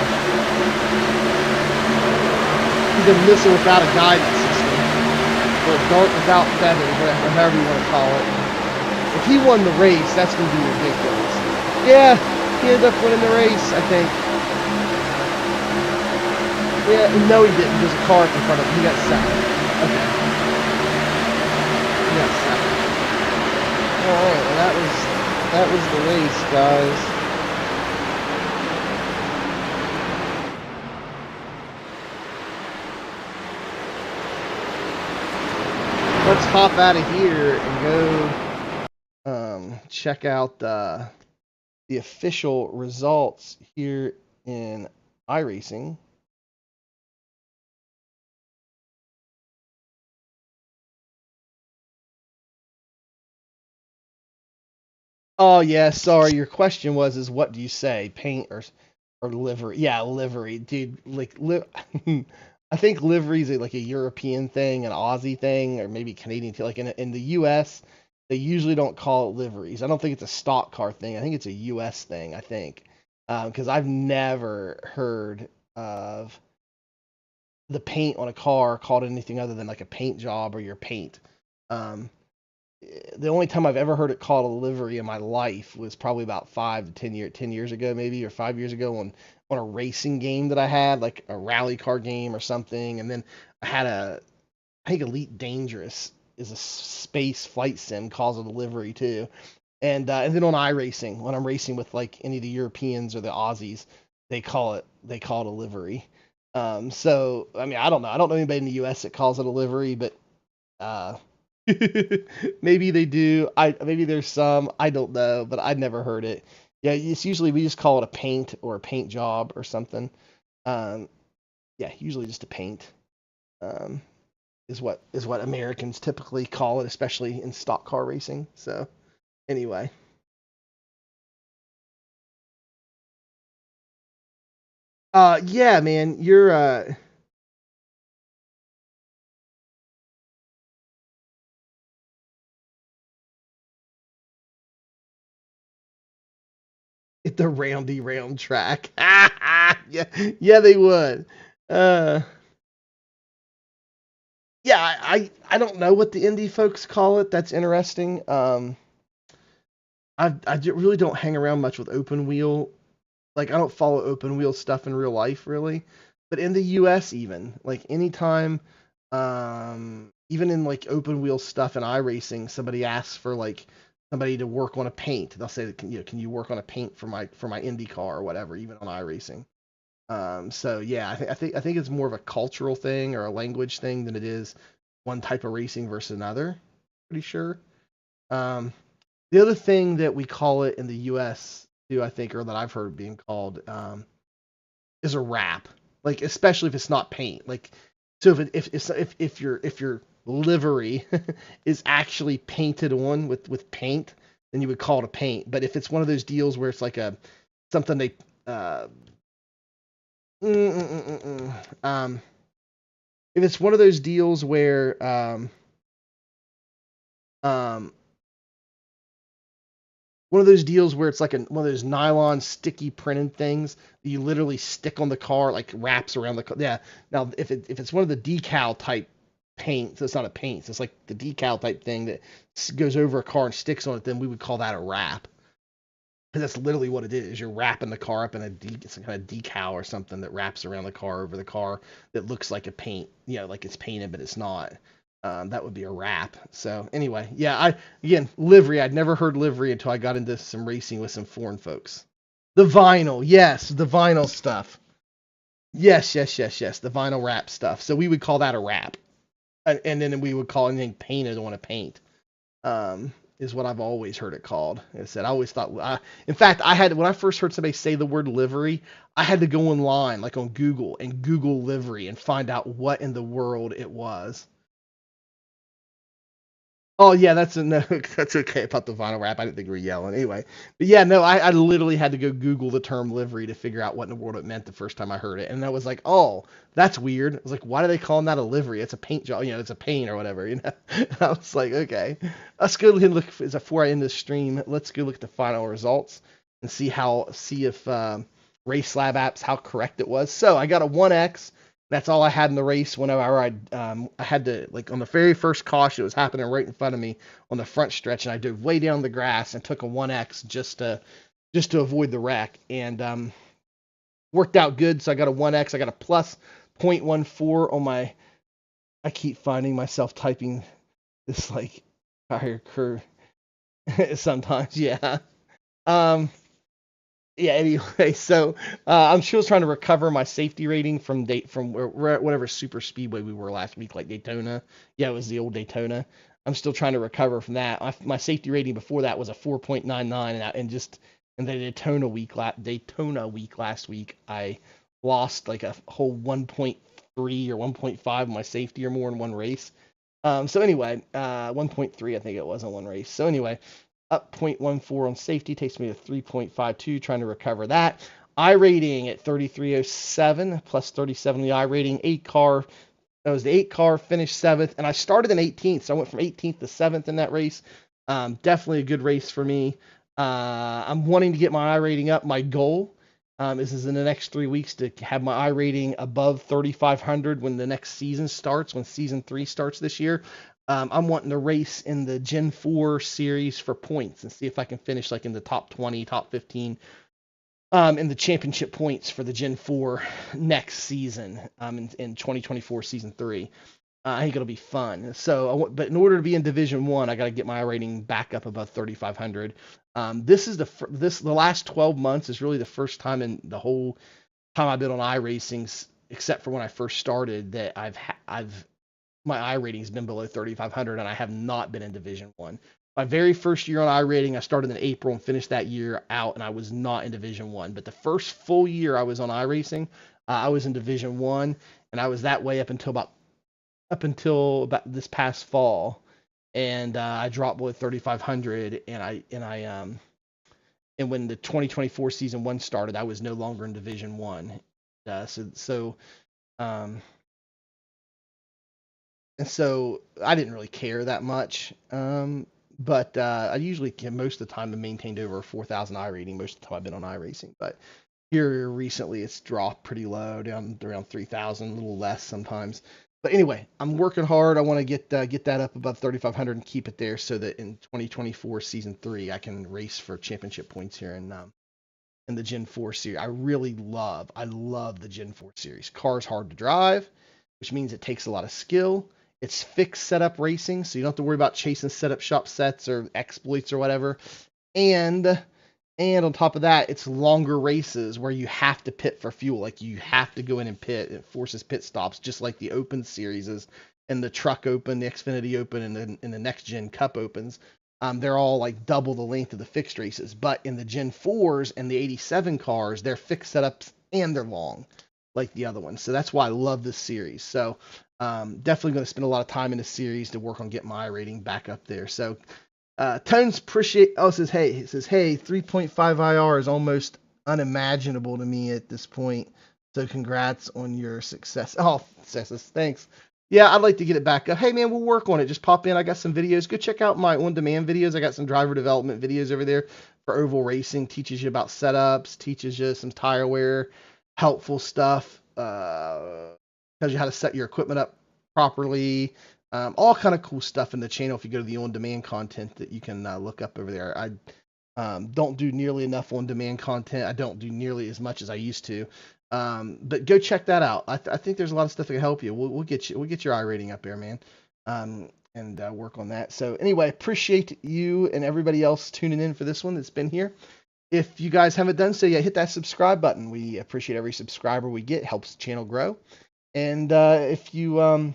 He's a missile without a guidance system, or a dart without feathers, or however you want to call it. If he won the race, that's going to be ridiculous. Yeah, he ended up winning the race, I think. Yeah, no, he didn't. There's a car in front of him. He got second. Okay. He got second. All right. Well, that was the race, guys. Let's hop out of here and go check out the official results here in iRacing. Oh yeah, sorry. Your question is what do you say, paint or livery? Yeah, livery, dude. Like I think livery is like a European thing, an Aussie thing, or maybe Canadian too. Like in the U.S., they usually don't call it liveries. I don't think it's a stock car thing. I think it's a U.S. thing. I think because I've never heard of the paint on a car called anything other than like a paint job or your paint. The only time I've ever heard it called a livery in my life was probably about 10 years ago, maybe, or 5 years ago on a racing game that I had, like a rally car game or something. And then I had I think Elite Dangerous is a space flight sim, calls it a livery too. And then on iRacing, when I'm racing with like any of the Europeans or the Aussies, they call it a livery. So I mean, I don't know anybody in the US that calls it a livery, but maybe they do. Maybe there's some. I don't know, but I'd never heard it. Yeah, it's usually we just call it a paint or a paint job or something. Yeah, usually just a paint. Is what Americans typically call it, especially in stock car racing. So, anyway. Yeah, man, you're the roundy round track. Yeah, they would. Yeah, I don't know what the indie folks call it. That's interesting. I really don't hang around much with open wheel. Like I don't follow open wheel stuff in real life really. But in the U.S., even like anytime, even in like open wheel stuff in iRacing, somebody asks for like somebody to work on a paint. They'll say, can you work on a paint for my Indy car or whatever, even on iRacing. So yeah, I think it's more of a cultural thing or a language thing than it is one type of racing versus another. Pretty sure. Um, the other thing that we call it in the U.S. too, I think, or that I've heard being called, is a wrap. Like especially if it's not paint. Like so if your livery is actually painted on with paint, then you would call it a paint. But if it's one of those deals where it's like a something they if it's one of those deals where um, one of those deals where it's like one of those nylon sticky printed things that you literally stick on the car, like wraps around the car. Yeah. Now, if it's one of the decal type paint, so it's not a paint, so it's like the decal type thing that goes over a car and sticks on it, then we would call that a wrap. Because that's literally what it is. You're wrapping the car up in some kind of decal or something that wraps around the car over the car that looks like a paint, like it's painted, but it's not. That would be a wrap. So anyway, yeah, again, livery. I'd never heard livery until I got into some racing with some foreign folks. The vinyl, yes, the vinyl stuff. Yes, the vinyl wrap stuff. So we would call that a wrap, and then we would call anything painted on a paint. Is what I've always heard it called. I said I always thought. In fact, when I first heard somebody say the word livery, I had to go online, like on Google, and Google livery and find out what in the world it was. Oh yeah, no, that's okay about the vinyl wrap. I didn't think we were yelling anyway. But yeah, no, I literally had to go Google the term livery to figure out what in the world it meant the first time I heard it, and I was like, oh, that's weird. I was like, why do they call that a livery? It's a paint job, it's a paint or whatever, I was like, okay, let's go look. Before I end this stream, let's go look at the final results and see if Race Lab apps how correct it was. So I got a 1x. That's all I had in the race. Whenever I had to, like, on the very first caution, it was happening right in front of me on the front stretch, and I dove way down the grass and took a 1x just to avoid the wreck, and worked out good. So I got a 1x. I got a plus 0.14 on my. I keep finding myself typing this like higher curve sometimes. Yeah. Yeah, anyway, so I'm still trying to recover my safety rating from whatever super speedway we were last week, like Daytona. Yeah, it was the old Daytona. I'm still trying to recover from that. My safety rating before that was a 4.99, and the Daytona week last week, I lost like a whole 1.3 or 1.5 of my safety or more in one race. So anyway, 1.3 I think it was on one race. So anyway, up 0.14 on safety takes me to 3.52, trying to recover that. iRating at 3307 plus 37 the iRating. That was the 8 car, finished 7th, and I started in 18th, so I went from 18th to 7th in that race. Definitely a good race for me. I'm wanting to get my iRating up. My goal is in the next 3 weeks to have my iRating above 3,500 when the next season starts, when season 3 starts this year. I'm wanting to race in the Gen4 Series for points and see if I can finish like in the top 20, top 15 in the championship points for the Gen4 next season in 2024 season 3. I think it'll be fun. But in order to be in Division 1, I got to get my rating back up above 3,500. The last 12 months is really the first time in the whole time I've been on iRacing, except for when I first started, that my iRating has been below 3,500, and I have not been in Division 1. My very first year on iRating, I started in April and finished that year out, and I was not in Division 1. But the first full year I was on iRacing, I was in Division 1, and I was that way up until about this past fall. And I dropped below 3,500, and when the 2024 season 1 started, I was no longer in Division 1. And so I didn't really care that much. But I usually most of the time have maintained over 4,000 iRating most of the time I've been on iRacing. But here recently it's dropped pretty low, down around 3,000, a little less sometimes. But anyway, I'm working hard. I want to get that up above 3,500 and keep it there so that in 2024 season 3 I can race for championship points here in in the Gen 4 series. I love the Gen 4 series. Car's hard to drive, which means it takes a lot of skill. It's fixed setup racing, so you don't have to worry about chasing setup shop sets or exploits or whatever. And on top of that, it's longer races where you have to pit for fuel. Like, you have to go in and pit. It forces pit stops, just like the Open series is, and the Truck Open, the Xfinity Open, and the Next Gen Cup Opens. They're all like double the length of the fixed races. But in the Gen 4s and the 87 cars, they're fixed setups and they're long, like the other ones. So that's why I love this series. So definitely going to spend a lot of time in this series to work on getting my rating back up there. So Tones appreciate. Oh, it says hey, 3.5 IR is almost unimaginable to me at this point. So congrats on your success. Oh, successes. Thanks. Yeah, I'd like to get it back up. Hey man, we'll work on it. Just pop in. I got some videos. Go check out my on-demand videos. I got some driver development videos over there for Oval Racing. Teaches you about setups. Teaches you some tire wear, helpful stuff. Tells you how to set your equipment up properly. All kind of cool stuff in the channel if you go to the on-demand content that you can look up over there. I don't do nearly enough on-demand content. I don't do nearly as much as I used to. But go check that out. I think there's a lot of stuff that can help you. We'll get your iRating up there, man. And work on that. So anyway, appreciate you and everybody else tuning in for this one that's been here. If you guys haven't done so yet, hit that subscribe button. We appreciate every subscriber we get. Helps the channel grow. And if you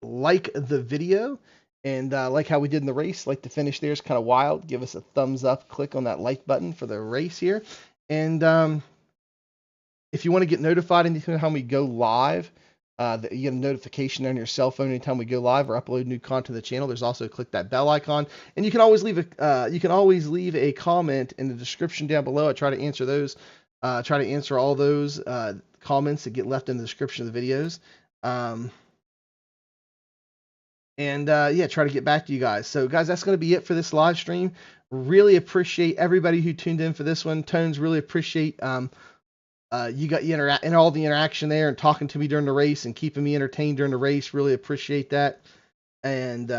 like the video and like how we did in the race, like the finish there is kind of wild, give us a thumbs up. Click on that like button for the race here. And if you want to get notified anytime we go live, that you get a notification on your cell phone anytime we go live or upload new content to the channel. There's also click that bell icon, and you can always leave a comment in the description down below. I try to answer those. Try to answer all those comments that get left in the description of the videos. Yeah, try to get back to you guys. So guys, that's going to be it for this live stream. Really appreciate everybody who tuned in for this one. Tones, really appreciate you got and all the interaction there and talking to me during the race and keeping me entertained during the race. Really appreciate that. And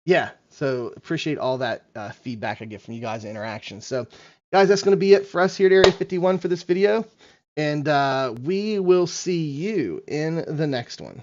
yeah, so appreciate all that feedback I get from you guys and interaction. So guys, that's going to be it for us here at Area 51 for this video. And we will see you in the next one.